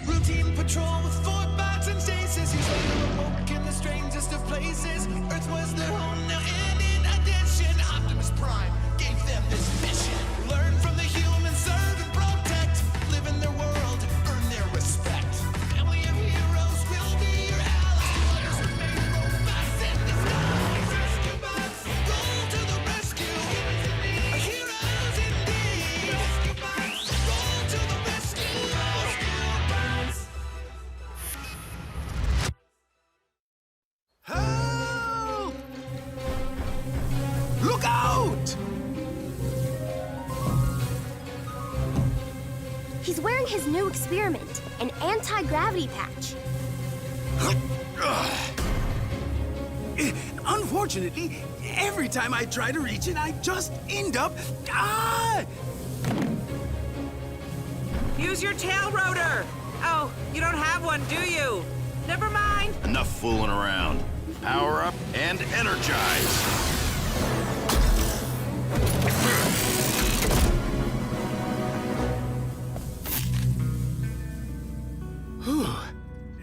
routine patrol with 4 bots and stasis. He's later awoke in the strangest of places. Earth was their home now, and in addition, Optimus Prime gave them this mission. Learn from the humans, serve and protect. Live in their world, earn their respect. Family of heroes will be your allies. Remain robots in disguise. Rescue bots, roll to the rescue. Heroes indeed. Rescue bots, roll to the rescue. Rescue bots. Help! Look out! He's wearing his new experiment, an anti-gravity patch. Unfortunately, every time I try to reach it, I just end up... Use your tail rotor. Oh, you don't have one, do you? Never mind. Enough fooling around. Power up and energize.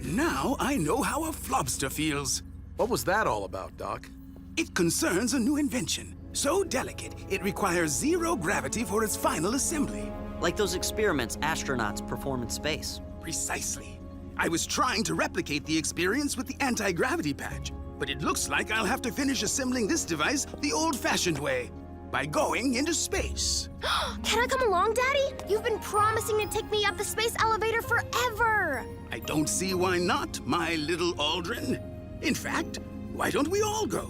Now I know how a flobster feels. What was that all about, Doc? It concerns a new invention. So delicate, it requires 0 gravity for its final assembly. Like those experiments astronauts perform in space. Precisely. I was trying to replicate the experience with the anti-gravity patch, but it looks like I'll have to finish assembling this device the old-fashioned way. by going into space. Can I come along, Daddy? You've been promising to take me up the space elevator forever. I don't see why not, my little Aldrin. In fact, why don't we all go?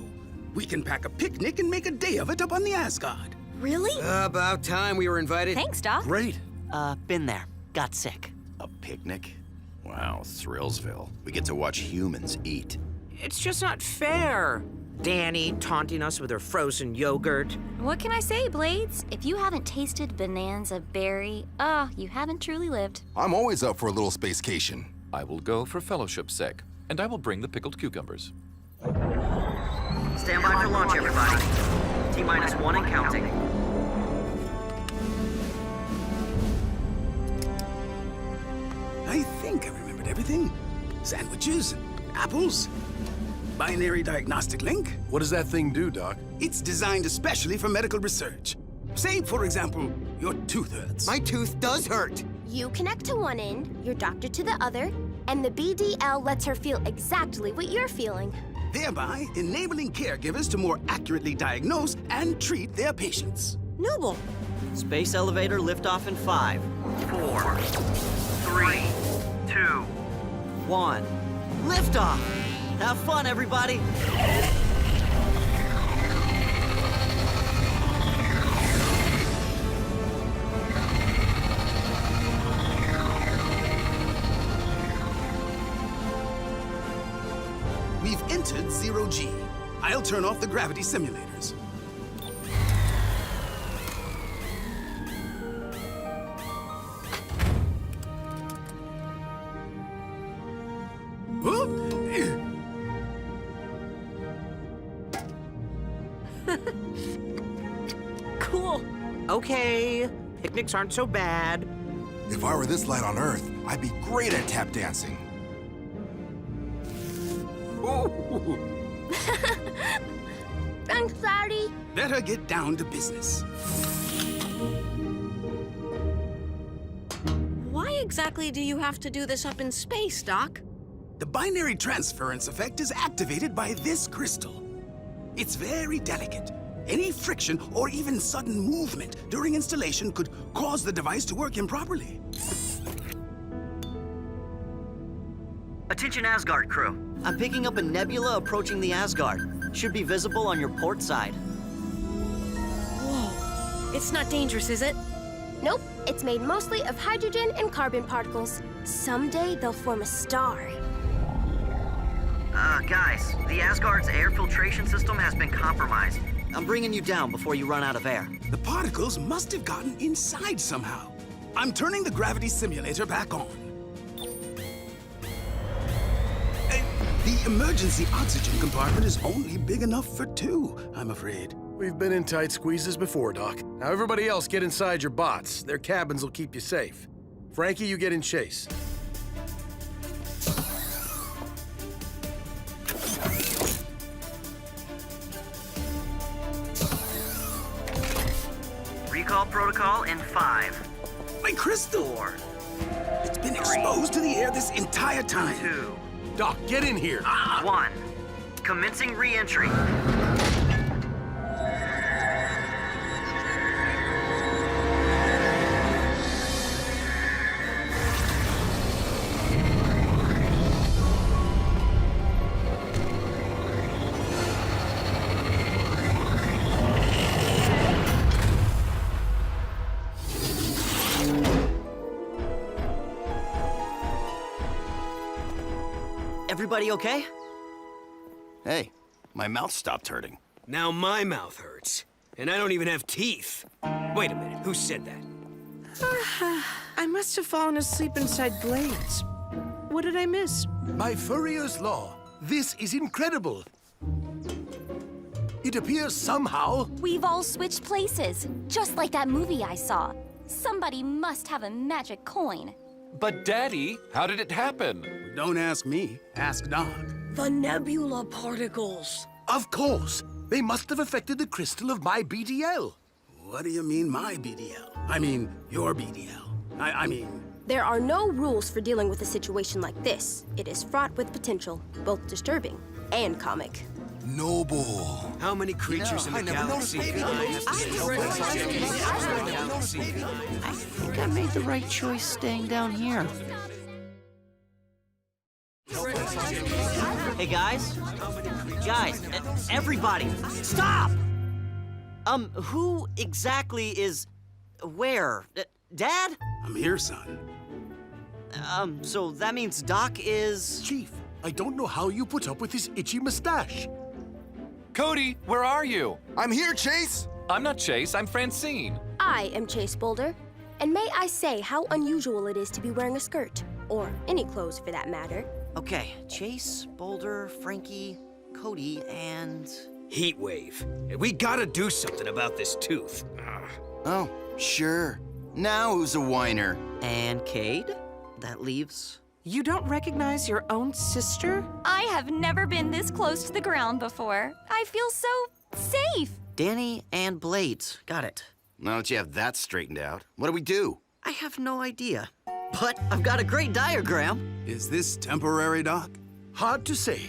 We can pack a picnic and make a day of it up on the Asgard. Really? About time we were invited. Thanks, Doc. Great. Been there. Got sick. A picnic? Wow, Thrillsville. We get to watch humans eat. It's just not fair. Danny taunting us with her frozen yogurt. What can I say, Blades? If you haven't tasted Bonanza Berry, you haven't truly lived. I'm always up for a little spacecation. I will go for fellowship's sake, and I will bring the pickled cucumbers. Stand by for launch, everybody. T-minus 1 and counting. I think I remembered everything. Sandwiches, apples, binary diagnostic link. What does that thing do, Doc? It's designed especially for medical research. Say, for example, your tooth hurts. My tooth does hurt. You connect to one end, your doctor to the other, and the BDL lets her feel exactly what you're feeling. Thereby enabling caregivers to more accurately diagnose and treat their patients. Noble. Space elevator liftoff in 5, 4, 3, 2, 1. Liftoff! Have fun, everybody! We've entered 0G. I'll turn off the gravity simulators. Cool. Okay, picnics aren't so bad. If I were this light on Earth, I'd be great at tap dancing. Thanks, Daddy. Better get down to business. Why exactly do you have to do this up in space, Doc? The binary transference effect is activated by this crystal. It's very delicate. Any friction or even sudden movement during installation could cause the device to work improperly. Attention Asgard crew. I'm picking up a nebula approaching the Asgard. Should be visible on your port side. Whoa. It's not dangerous, is it? Nope, it's made mostly of hydrogen and carbon particles. Someday they'll form a star. Guys, the Asgard's air filtration system has been compromised. I'm bringing you down before you run out of air. The particles must have gotten inside somehow. I'm turning the gravity simulator back on. The emergency oxygen compartment is only big enough for 2, I'm afraid. We've been in tight squeezes before, Doc. Now everybody else get inside your bots. Their cabins will keep you safe. Frankie, you get in Chase. Recall protocol in 5. My crystal! 4. It's been exposed to the air this entire time. 2. Doc, get in here! 1. Commencing re-entry. Everybody okay? Hey, my mouth stopped hurting. Now my mouth hurts. And I don't even have teeth. Wait a minute, who said that? I must have fallen asleep inside Blades. What did I miss? By Fourier's law, this is incredible. It appears somehow... We've all switched places, just like that movie I saw. Somebody must have a magic coin. But Daddy, how did it happen? Don't ask me, ask Doc. The nebula particles. Of course. They must have affected the crystal of my BDL. What do you mean, my BDL? I mean, your BDL. I mean... There are no rules for dealing with a situation like this. It is fraught with potential, both disturbing and comic. Noble. How many creatures in the galaxy? I think I made the right choice staying down here. Hey guys, everybody, stop! Who exactly is where? Dad? I'm here, son. So that means Doc is... Chief, I don't know how you put up with his itchy mustache. Cody, where are you? I'm here, Chase! I'm not Chase, I'm Francine. I am Chase Boulder, and may I say how unusual it is to be wearing a skirt, or any clothes for that matter. Okay, Chase, Boulder, Frankie, Cody, and... Heatwave. We gotta do something about this tooth. Oh, sure. Now who's a whiner? And Cade? That leaves... You don't recognize your own sister? I have never been this close to the ground before. I feel so safe. Danny and Blades. Got it. Now that you have that straightened out, what do we do? I have no idea. But I've got a great diagram. Is this temporary, Doc? Hard to say.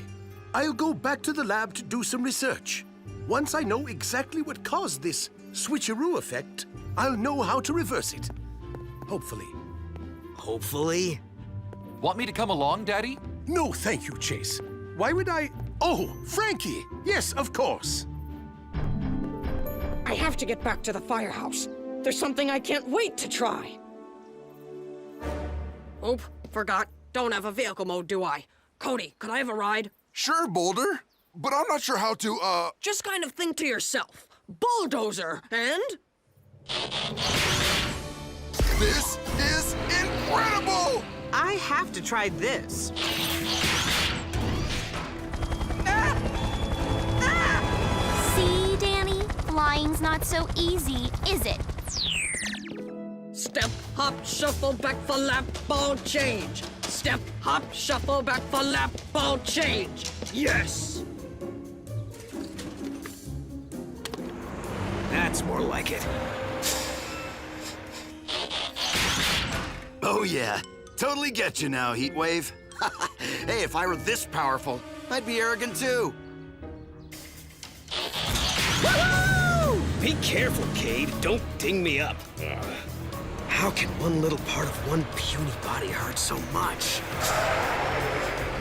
I'll go back to the lab to do some research. Once I know exactly what caused this switcheroo effect, I'll know how to reverse it. Hopefully. Hopefully? Want me to come along, Daddy? No, thank you, Chase. Why would I? Oh, Frankie! Yes, of course. I have to get back to the firehouse. There's something I can't wait to try. Oop, forgot. Don't have a vehicle mode, do I? Cody, could I have a ride? Sure, Boulder. But I'm not sure how to, Just kind of think to yourself. Bulldozer, and? This is incredible! I have to try this. See, Danny? Flying's not so easy, is it? Step, hop, shuffle, back for lap, ball change. Step, hop, shuffle, back for lap, ball change. Yes! That's more like it. Oh yeah, totally get you now, Heatwave. Hey, if I were this powerful, I'd be arrogant too. Woo! Be careful, Cade. Don't ding me up. How can one little part of one puny body hurt so much?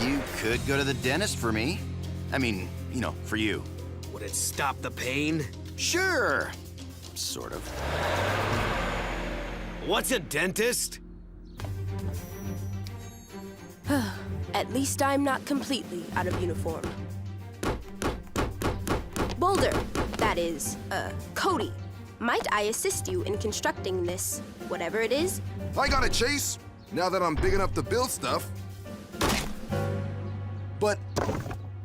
You could go to the dentist for me. I mean, you know, for you. Would it stop the pain? Sure. Sort of. What's a dentist? At least I'm not completely out of uniform. Boulder, that is, Cody, might I assist you in constructing this, whatever it is? I got it, Chase. Now that I'm big enough to build stuff. But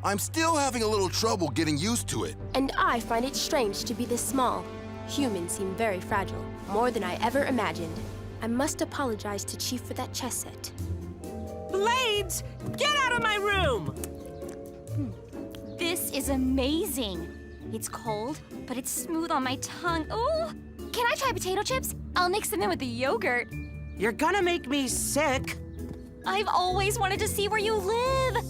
I'm still having a little trouble getting used to it. And I find it strange to be this small. Humans seem very fragile, more than I ever imagined. I must apologize to Chief for that chess set. Blades, get out of my room! This is amazing. It's cold, but it's smooth on my tongue. Ooh! Can I try potato chips? I'll mix them in with the yogurt. You're gonna make me sick. I've always wanted to see where you live.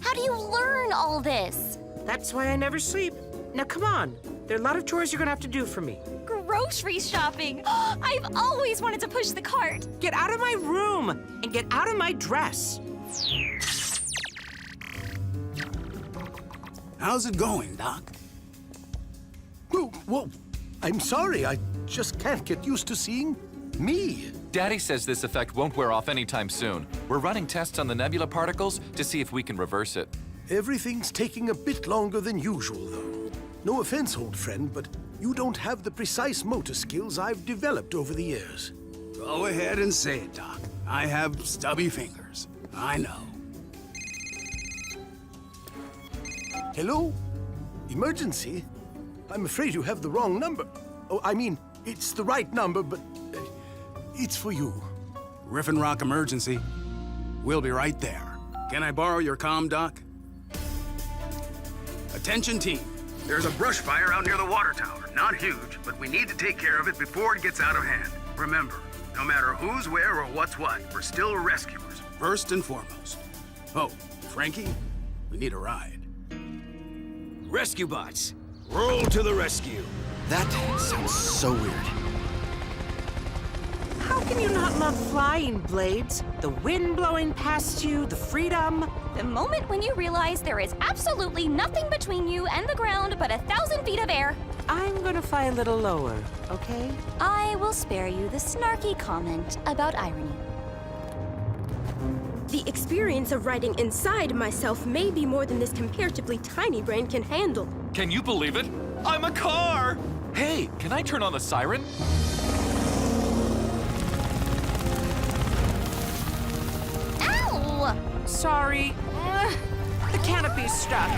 How do you learn all this? That's why I never sleep. Now come on, there are a lot of chores you're gonna have to do for me. Grocery shopping. I've always wanted to push the cart. Get out of my room and get out of my dress. How's it going, Doc? Whoa, I'm sorry, I just can't get used to seeing me. Daddy says this effect won't wear off anytime soon. We're running tests on the nebula particles to see if we can reverse it. Everything's taking a bit longer than usual, though. No offense, old friend, but you don't have the precise motor skills I've developed over the years. Go ahead and say it, Doc. I have stubby fingers. I know. Hello? Emergency? I'm afraid you have the wrong number. Oh, I mean, it's the right number, but it's for you. Griffin Rock emergency. We'll be right there. Can I borrow your comm, Doc? Attention team. There's a brush fire out near the water tower. Not huge, but we need to take care of it before it gets out of hand. Remember, no matter who's where or what's what, we're still rescuers, first and foremost. Oh, Frankie? We need a ride. Rescue bots, roll to the rescue. That sounds so weird. How can you not love flying, Blades? The wind blowing past you, the freedom. The moment when you realize there is absolutely nothing between you and the ground but 1,000 feet of air. I'm gonna fly a little lower, okay? I will spare you the snarky comment about irony. The experience of riding inside myself may be more than this comparatively tiny brain can handle. Can you believe it? I'm a car! Hey, can I turn on the siren? Ow! Sorry. The canopy's stuck.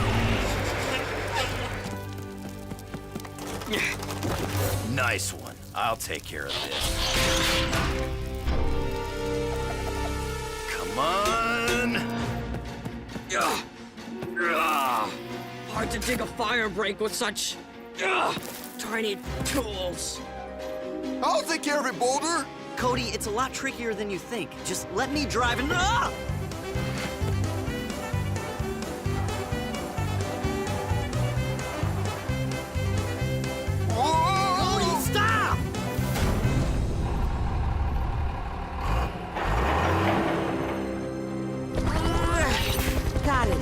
Nice one. I'll take care of this. Come on! Hard to dig a fire break with such tiny tools. I'll take care of it, Boulder! Cody, it's a lot trickier than you think. Just let me drive and... Ah! Cody, stop! Got it.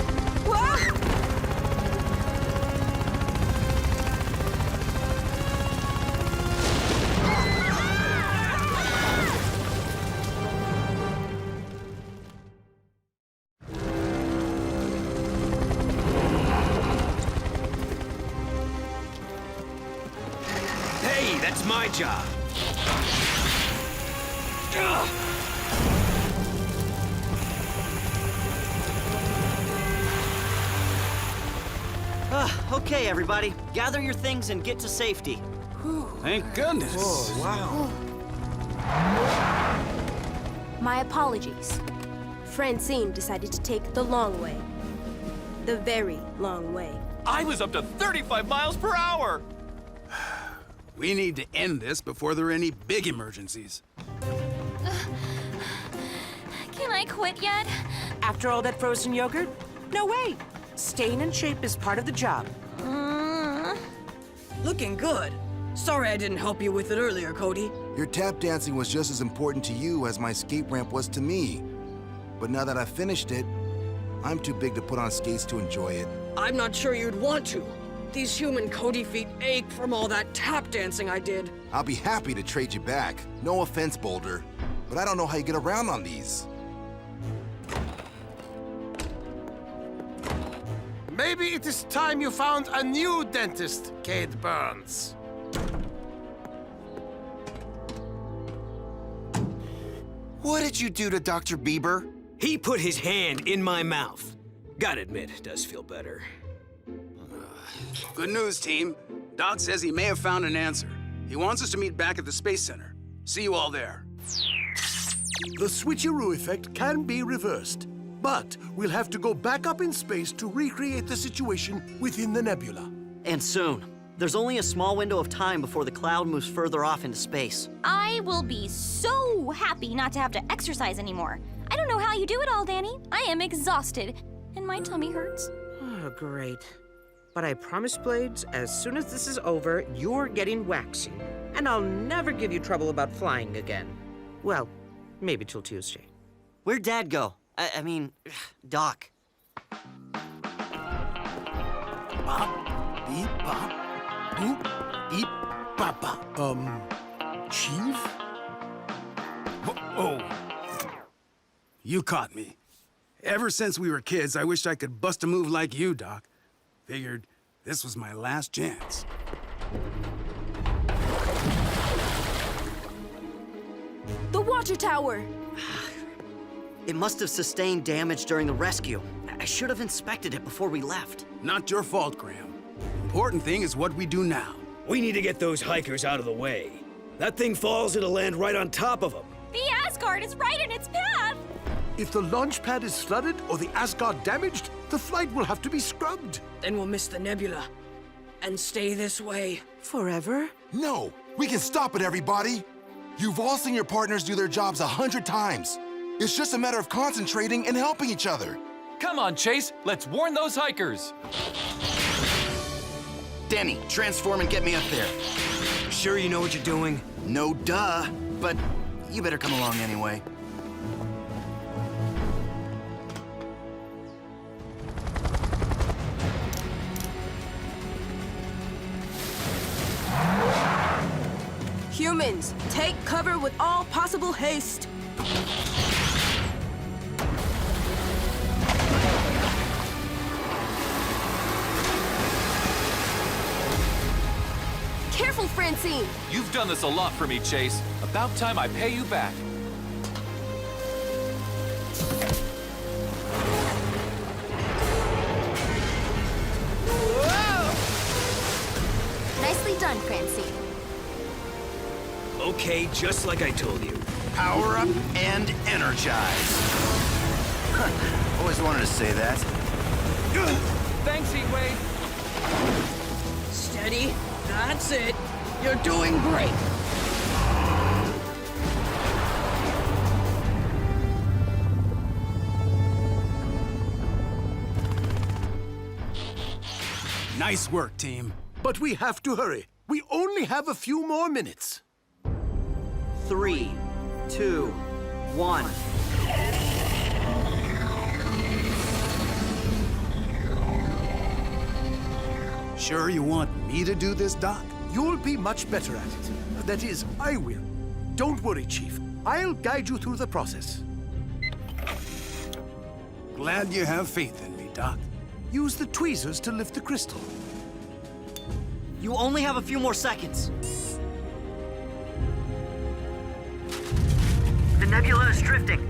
Hey, that's my job. Okay, everybody. Gather your things and get to safety. Thank goodness. Wow. My apologies. Francine decided to take the long way. The very long way. I was up to 35 miles per hour! We need to end this before there are any big emergencies. Can I quit yet? After all that frozen yogurt? No way. Staying in shape is part of the job. Looking good. Sorry I didn't help you with it earlier, Cody. Your tap dancing was just as important to you as my skate ramp was to me. But now that I've finished it, I'm too big to put on skates to enjoy it. I'm not sure you'd want to. These human Cody feet ache from all that tap dancing I did. I'll be happy to trade you back. No offense, Boulder, but I don't know how you get around on these. Maybe it is time you found a new dentist, Cade Burns. What did you do to Dr. Bieber? He put his hand in my mouth. Gotta admit, it does feel better. Good news, team. Doc says he may have found an answer. He wants us to meet back at the Space Center. See you all there. The switcheroo effect can be reversed, but we'll have to go back up in space to recreate the situation within the nebula. And soon. There's only a small window of time before the cloud moves further off into space. I will be so happy not to have to exercise anymore. I don't know how you do it all, Danny. I am exhausted, and my tummy hurts. Oh, great. But I promise, Blades, as soon as this is over, you're getting waxing. And I'll never give you trouble about flying again. Well, maybe till Tuesday. Where'd Dad go? I mean, Doc. Bop, beep, bop, boop, beep, bop, bop. Chief? Oh. You caught me. Ever since we were kids, I wished I could bust a move like you, Doc. Figured this was my last chance. The water tower! It must have sustained damage during the rescue. I should have inspected it before we left. Not your fault, Graham. Important thing is what we do now. We need to get those hikers out of the way. That thing falls, it'll land right on top of them. The Asgard is right in its path! If the launch pad is flooded or the Asgard damaged, the flight will have to be scrubbed. Then we'll miss the nebula. And stay this way. Forever? No! We can stop it, everybody! You've all seen your partners do their jobs 100 times. It's just a matter of concentrating and helping each other. Come on, Chase. Let's warn those hikers. Denny, transform and get me up there. Sure you know what you're doing? No duh, but you better come along anyway. Humans, take cover with all possible haste. Careful, Francine! You've done this a lot for me, Chase. About time I pay you back. Nicely done, Francine. Okay, just like I told you. Power up and energize. Always wanted to say that. Thanks, Heatwave. Steady. That's it. You're doing great. Nice work, team. But we have to hurry. We only have a few more minutes. 3, 2, 1. Sure you want me to do this, Doc? You'll be much better at it. That is, I will. Don't worry, Chief. I'll guide you through the process. Glad you have faith in me, Doc. Use the tweezers to lift the crystal. You only have a few more seconds. The nebula is drifting.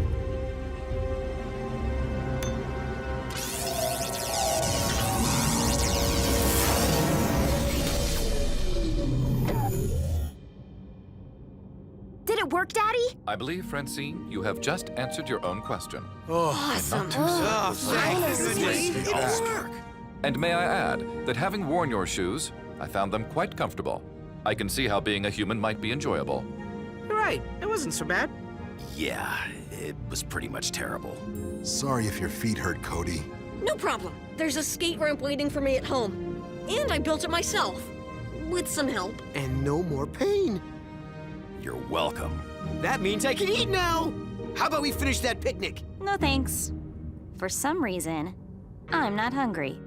Did it work, Daddy? I believe, Francine, you have just answered your own question. Awesome. And may I add that having worn your shoes, I found them quite comfortable. I can see how being a human might be enjoyable. You're right. It wasn't so bad. Yeah, it was pretty much terrible. Sorry if your feet hurt, Cody. No problem. There's a skate ramp waiting for me at home. And I built it myself. With some help. And no more pain. You're welcome. That means I can eat now! How about we finish that picnic? No thanks. For some reason, I'm not hungry.